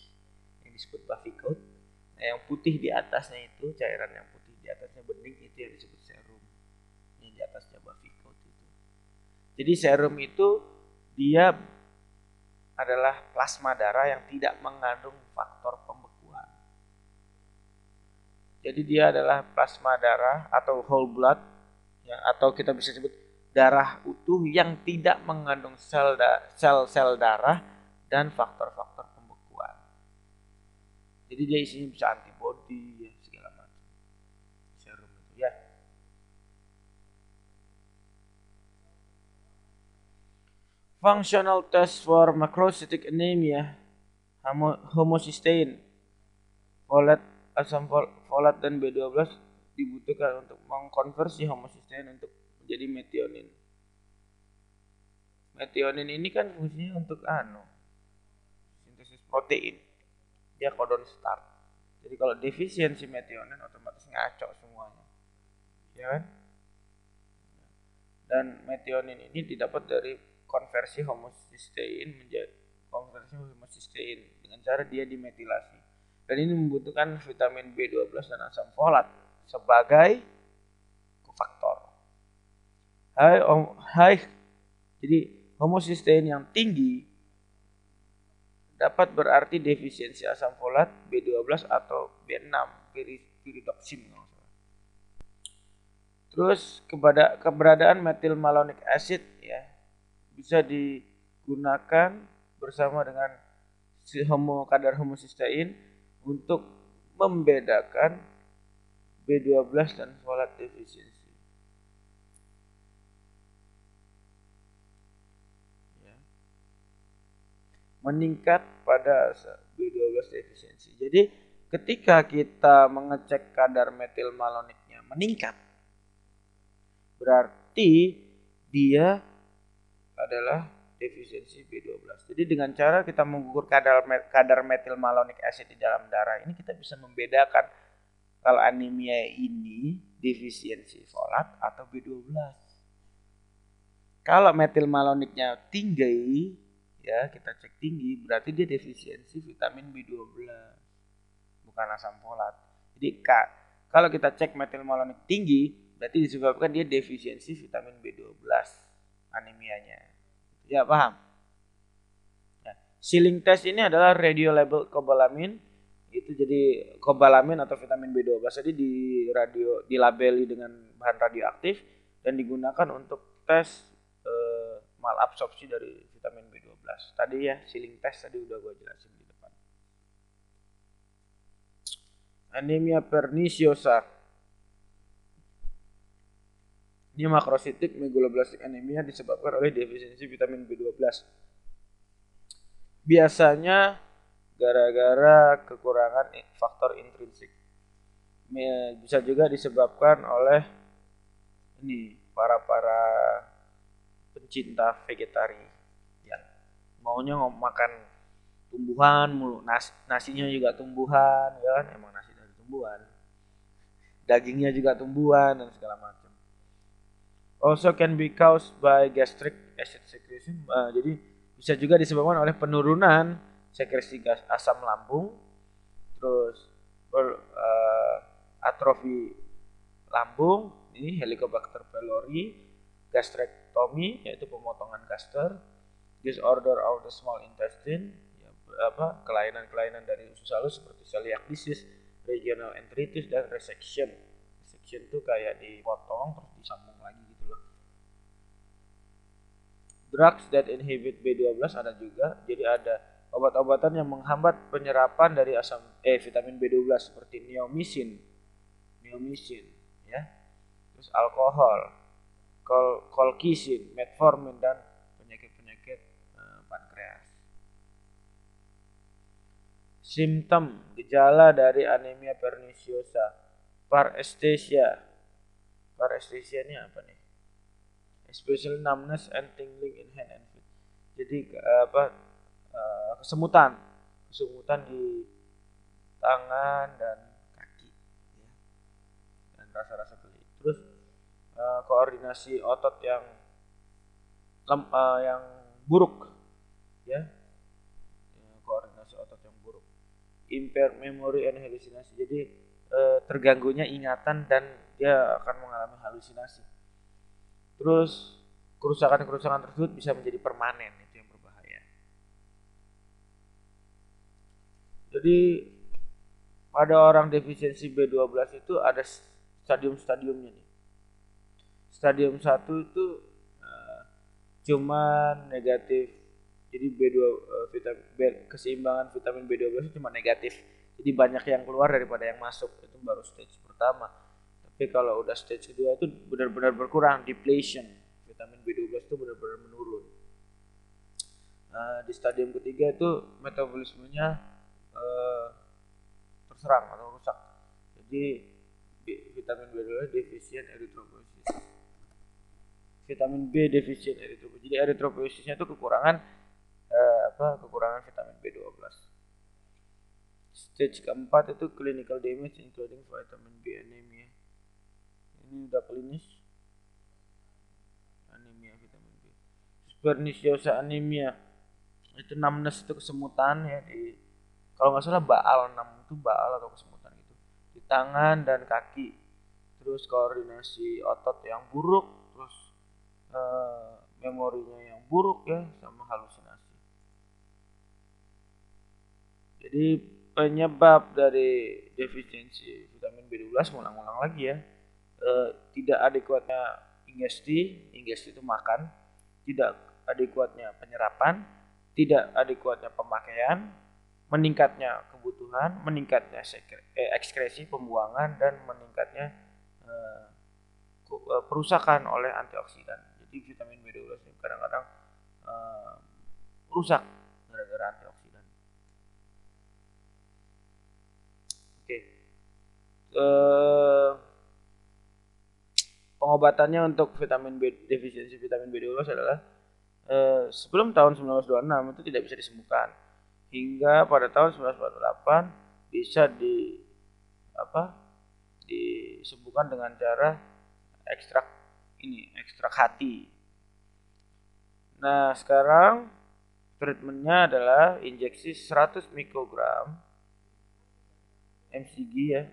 [SPEAKER 1] yang disebut buffy coat. Nah, yang putih di atasnya itu, cairan yang putih di atasnya bening, itu yang disebut serum. Yang di atasnya buffy coat itu. Jadi serum itu dia adalah plasma darah yang tidak mengandung faktor pembekuan. Jadi dia adalah plasma darah atau whole blood ya, atau kita bisa sebut darah utuh yang tidak mengandung sel-sel darah dan faktor-faktor pembekuan. Jadi dia isinya bisa antibodi ya, segala macam. Serum itu ya. Functional test for macrocytic anemia, homocysteine, folate, asam folat dan B12 dibutuhkan untuk mengkonversi homocysteine untuk menjadi metionin. Metionin ini kan fungsinya untuk sintesis protein. Dia codon start. Jadi kalau defisiensi metionin otomatis ngaco semuanya. Ya kan? Dan metionin ini didapat dari konversi homocysteine dengan cara dia dimetilasi. Dan ini membutuhkan vitamin B12 dan asam folat sebagai kofaktor. Jadi homocysteine yang tinggi dapat berarti defisiensi asam folat, B12 atau B6, pyridoxine. Terus keberadaan methyl malonic acid ya bisa digunakan bersama dengan kadar homocysteine untuk membedakan B12 dan folat defisiensi. Meningkat pada B12 defisiensi. Jadi ketika kita mengecek kadar metil maloniknya meningkat, berarti dia adalah defisiensi B12. Jadi dengan cara kita mengukur kadar metil malonic acid di dalam darah ini, kita bisa membedakan kalau anemia ini defisiensi folat atau B12. Kalau metil maloniknya tinggi, ya kita cek tinggi, berarti dia defisiensi vitamin B12, bukan asam folat. Jadi kalau kita cek metil malonik tinggi, berarti disebabkan dia defisiensi vitamin B12 anemianya. Ya paham? Nah, sealing test ini adalah radio labeled cobalamin. Itu jadi cobalamin atau vitamin B12 jadi dilabeli dengan bahan radioaktif dan digunakan untuk tes malabsorpsi dari vitamin B12. Tadi ya sealing test tadi udah gue jelasin di depan. Anemia perniciosa. Ini makrositik megaloblastik anemia disebabkan oleh defisiensi vitamin B12. Biasanya gara-gara kekurangan faktor intrinsik. Bisa juga disebabkan oleh para pencinta vegetarian yang maunya makan tumbuhan mulu, nasinya juga tumbuhan, ya kan, emang nasi dari tumbuhan, dagingnya juga tumbuhan dan segala macam. Also can be caused by gastric acid secretion. Jadi bisa juga disebabkan oleh penurunan sekresi gas asam lambung, terus atrofi lambung, ini Helicobacter pylori, gastrectomy yaitu pemotongan gaster, disorder of the small intestine, ya, kelainan-kelainan dari usus halus seperti celiac disease, regional enteritis dan resection. Resection itu kayak dipotong terus disambung lagi gitu loh. Drugs that inhibit B12 ada juga. Jadi ada obat-obatan yang menghambat penyerapan dari vitamin B12 seperti neomycin ya. Terus alkohol, colchicine, metformin dan penyakit pankreas. Simptom gejala dari anemia perniciosa, paresthesia. Paresthesia ini apa nih? Especially numbness and tingling in hand and feet. Jadi kesemutan di tangan dan kaki, ya. Dan rasa-rasa geli. Terus koordinasi otot yang buruk, ya. Koordinasi otot yang buruk. Impaired memory and hallucination. Jadi terganggunya ingatan dan dia akan mengalami halusinasi. Terus kerusakan tersebut bisa menjadi permanen, itu yang berbahaya. Jadi pada orang defisiensi B12 itu ada stadium-stadiumnya nih. Stadium 1 itu cuman negatif. Jadi keseimbangan vitamin B12 itu cuma negatif. Jadi banyak yang keluar daripada yang masuk. Itu baru stage pertama. Tapi kalau udah stage kedua itu benar-benar berkurang, depletion. Vitamin B12 itu benar-benar menurun. Di stadium ketiga itu metabolismenya terserang atau rusak. Jadi vitamin B12 deficient erythropoiesis. Vitamin B deficient erythropoiesis. Jadi erythropoiesisnya itu kekurangan vitamin B12. Stage keempat itu clinical damage including vitamin B anemia. Ini udah klinis anemia vitamin B. Perniciosa anemia itu numbness, itu kesemutan ya di, kalau nggak salah baal, itu baal atau kesemutan gitu di tangan dan kaki. Terus koordinasi otot yang buruk, terus memorinya yang buruk ya, sama halusinasi. Jadi penyebab dari defisiensi vitamin B12, ulang-ulang lagi ya, tidak adekuatnya ingesti itu makan, tidak adekuatnya penyerapan, tidak adekuatnya pemakaian, meningkatnya kebutuhan, meningkatnya ekskresi pembuangan, dan meningkatnya perusakan oleh antioksidan. Jadi vitamin B12 ini kadang-kadang rusak gara-gara antioksidan. Oke. Pengobatannya untuk defisiensi vitamin B12 adalah sebelum tahun 1926 itu tidak bisa disembuhkan. Hingga pada tahun 1948 bisa disembuhkan dengan cara ekstrak hati. Nah, sekarang treatmentnya adalah injeksi 100 mikrogram mcg ya,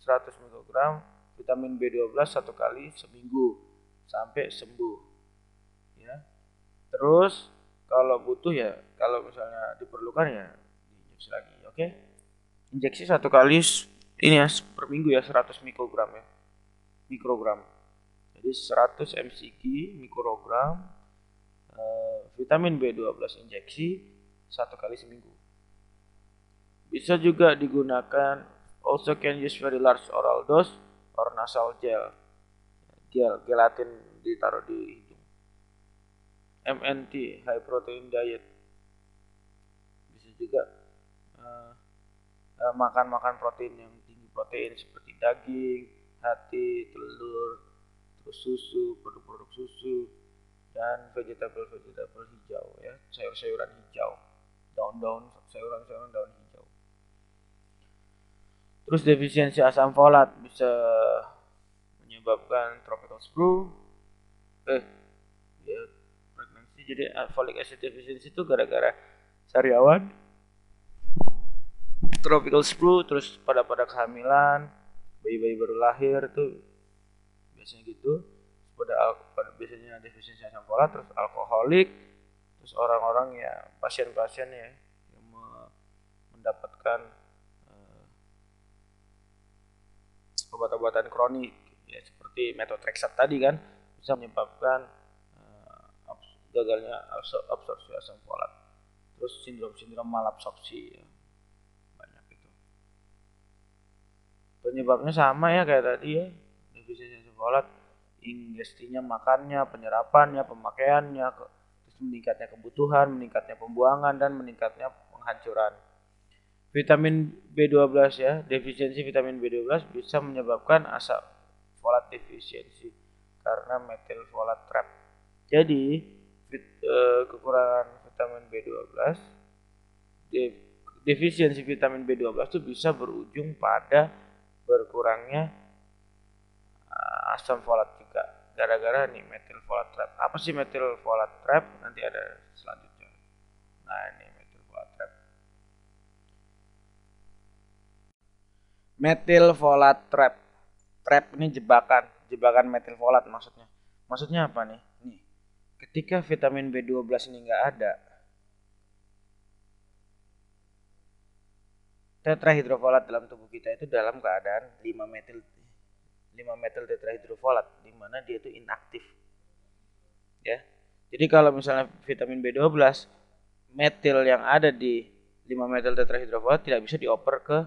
[SPEAKER 1] 100 mikrogram vitamin B12 satu kali seminggu sampai sembuh ya. Terus kalau butuh ya, kalau misalnya diperlukan ya diinjeksi lagi. Oke. Injeksi satu kali ini ya per minggu ya, 100 mikrogram ya. Mikrogram. Jadi 100 mcg mikrogram vitamin B12 injeksi satu kali seminggu. Bisa juga digunakan, also can use very large oral dose or nasal gel. Gelatin ditaruh di hidung. MNT, high protein diet. Bisa juga makan protein yang tinggi protein seperti daging, hati, telur, terus susu, produk-produk susu, dan vegetable hijau ya, sayur-sayuran hijau, daun-daun sayuran daun hijau. Terus defisiensi asam folat bisa menyebabkan tropical screw, ya, pregnancy. Jadi folic acid deficiency itu gara-gara sariawan, tropical screw, terus pada kehamilan, bayi-bayi baru lahir tuh biasanya gitu. Biasanya defisiensi asam folat, terus alkoholik, terus orang-orang ya, pasien-pasien ya yang mendapatkan obat-obatan kronik ya, seperti methotrexate tadi kan, bisa menyebabkan gagalnya absorpsi asam folat. Terus sindrom malabsorpsi ya, banyak itu. Penyebabnya sama ya kayak tadi ya, defisiensi asam folat, ingestinya, makannya, penyerapannya, pemakaiannya, terus meningkatnya kebutuhan, meningkatnya pembuangan, dan meningkatnya penghancuran. Vitamin B12 ya, defisiensi vitamin B12 bisa menyebabkan asam folat defisiensi karena methyl folat trap. Jadi kekurangan vitamin B12, defisiensi vitamin B12 itu bisa berujung pada berkurangnya asam folat juga gara-gara nih methyl folat trap. Apa sih methyl folat trap? Nanti ada selanjutnya. Nah, ini methyl folat trap. Methyl folat trap. Trap ini jebakan methyl folat maksudnya. Maksudnya apa nih? Nih, ketika vitamin B12 ini nggak ada, tetrahidrofolat dalam tubuh kita itu dalam keadaan 5 metil tetrahidrofolat, di mana dia itu inaktif. Ya. Jadi kalau misalnya vitamin B12, metil yang ada di 5 metil tetrahidrofolat tidak bisa dioper ke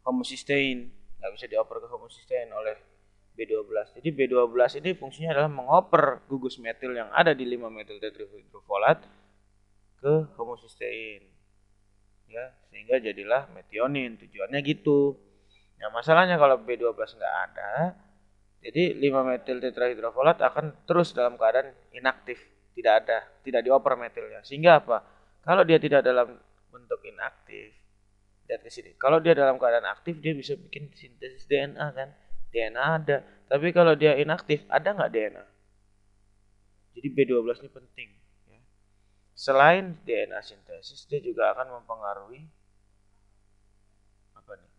[SPEAKER 1] homocysteine, nggak bisa dioper ke homocysteine oleh B12. Jadi B12 ini fungsinya adalah mengoper gugus metil yang ada di 5 metil tetrahidrofolat ke homocysteine. Ya, sehingga jadilah metionin, tujuannya gitu. Nah, masalahnya kalau B12 nggak ada, jadi 5 metil tetrahidrofolat akan terus dalam keadaan inaktif, tidak dioper metilnya. Sehingga apa? Kalau dia tidak dalam bentuk inaktif, lihat ke sini. Kalau dia dalam keadaan aktif, dia bisa bikin sintesis DNA kan. DNA ada. Tapi kalau dia inaktif, ada nggak DNA? Jadi B12 ini penting ya. Selain DNA sintesis, dia juga akan mempengaruhi apa nih?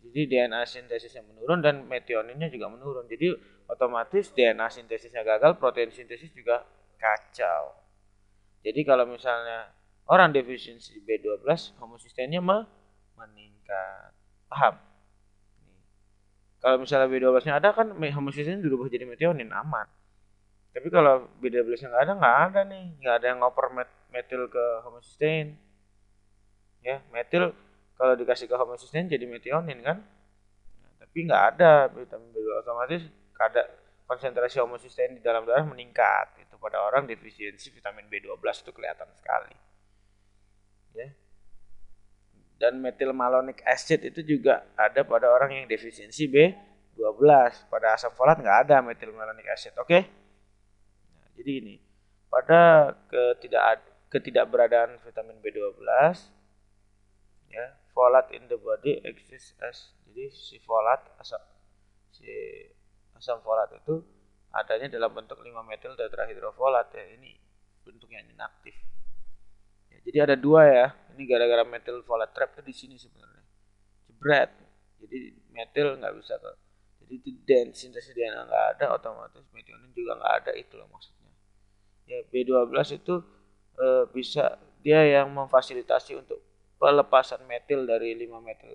[SPEAKER 1] Jadi DNA sintesisnya menurun dan metioninnya juga menurun. Jadi otomatis DNA sintesisnya gagal, protein sintesis juga kacau. Jadi kalau misalnya orang defisiensi B12, homosisteinnya meningkat. Paham? Kalau misalnya B12-nya ada kan homosistein dirubah jadi metionin, aman. Tapi kalau B12-nya nggak ada nih, nggak ada yang ngoper metil ke homosistein. Ya, metil kalau dikasih ke homosistein jadi metionin kan? Nah, tapi nggak ada vitamin B12, otomatis kadar konsentrasi homosistein di dalam darah meningkat. Itu pada orang defisiensi vitamin B12 itu kelihatan sekali. Ya. Dan methylmalonic acid itu juga ada pada orang yang defisiensi B12. Pada asam folat nggak ada methylmalonic acid, oke? Nah, jadi ini pada ketidakberadaan vitamin B12, ya, folat in the body exists as, jadi si asam folat itu adanya dalam bentuk 5-metil tetrahidrofolat ya, ini bentuknya inaktif. Ya, jadi ada dua ya. Ini gara-gara metil folat trap tuh di sini sebenarnya. Jebret. Jadi metil nggak bisa ke. Jadi itu sintesis DNA nggak ada, otomatis metionin juga nggak ada, itulah maksudnya. Ya B12 itu bisa dia yang memfasilitasi untuk pelepasan metil dari 5-metil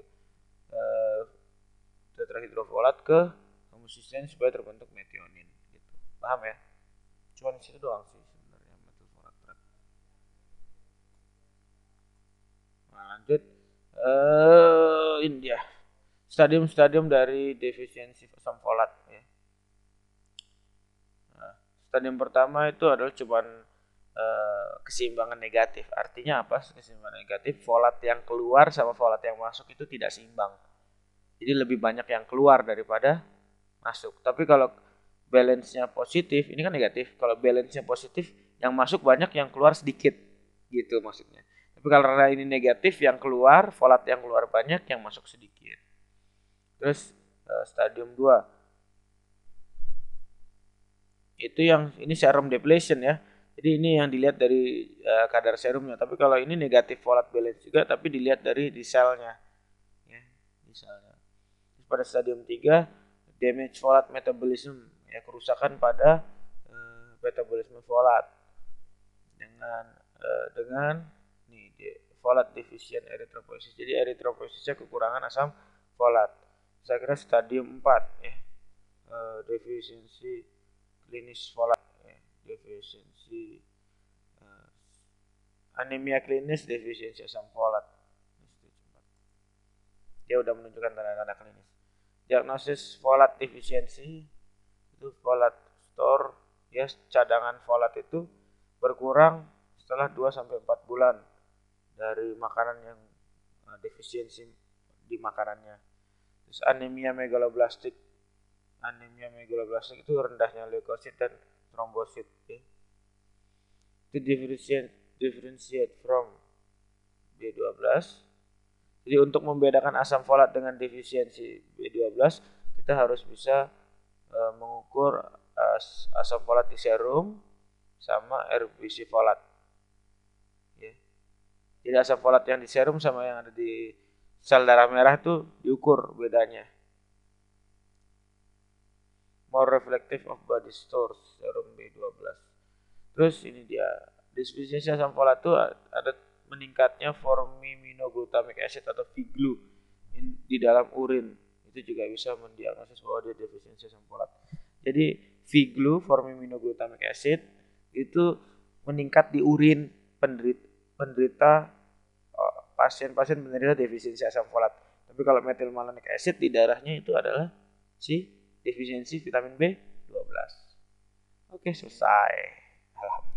[SPEAKER 1] tetrahidrofolat ke homosistein supaya terbentuk metionin. Gitu. Paham ya? Cuma di situ doang sih sebenarnya metil folat trap. Nah, lanjut ini dia stadium-stadium dari defisiensi asam folat ya. Nah, stadium pertama itu adalah cuman keseimbangan negatif. Artinya apa? Keseimbangan negatif, folat yang keluar sama folat yang masuk itu tidak seimbang. Jadi lebih banyak yang keluar daripada masuk. Tapi kalau balance-nya positif, ini kan negatif. Kalau balance-nya positif, yang masuk banyak, yang keluar sedikit. Gitu maksudnya. Tapi karena ini negatif, yang keluar, folat yang keluar banyak, yang masuk sedikit. Terus stadium 2. Itu yang ini serum depletion ya. Jadi ini yang dilihat dari kadar serumnya. Tapi kalau ini negatif folat balance juga, tapi dilihat dari di selnya. Ya, di selnya. Terus pada stadium 3, damage folat metabolism, ya, kerusakan pada metabolisme folat dengan nih folat deficient erythropoiesis. Jadi erythropoiesisnya kekurangan asam folat. Saya kira stadium 4 ya. Defisiensi klinis folat ya. Defisiensi anemia klinis, defisiensi asam folat. Dia udah menunjukkan tanda-tanda klinis. Diagnosis folat defisiensi itu folat store ya, cadangan folat itu berkurang setelah 2 sampai 4 bulan dari makanan yang defisiensi di makanannya. Terus anemia megaloblastik. Anemia megaloblastik itu rendahnya leukosit dan trombosit ya. Itu differentiate from B12. Jadi untuk membedakan asam folat dengan defisiensi B12, kita harus bisa mengukur asam folat di serum sama RBC folat. Ya. Jadi asam folat yang di serum sama yang ada di sel darah merah itu diukur bedanya. More reflective of body stores, serum B12. Terus ini dia, defisiensi asam folat itu ada meningkatnya formiminoglutamik acid atau FIGLU di dalam urin. Itu juga bisa mendiagnosis bahwa dia defisiensi asam folat. Jadi FIGLU, formiminoglutamik acid, itu meningkat di urin penderita pasien-pasien penderita defisiensi asam folat. Tapi kalau methylmalonic acid di darahnya itu adalah si defisiensi vitamin B12. Oke, selesai. Alhamdulillah.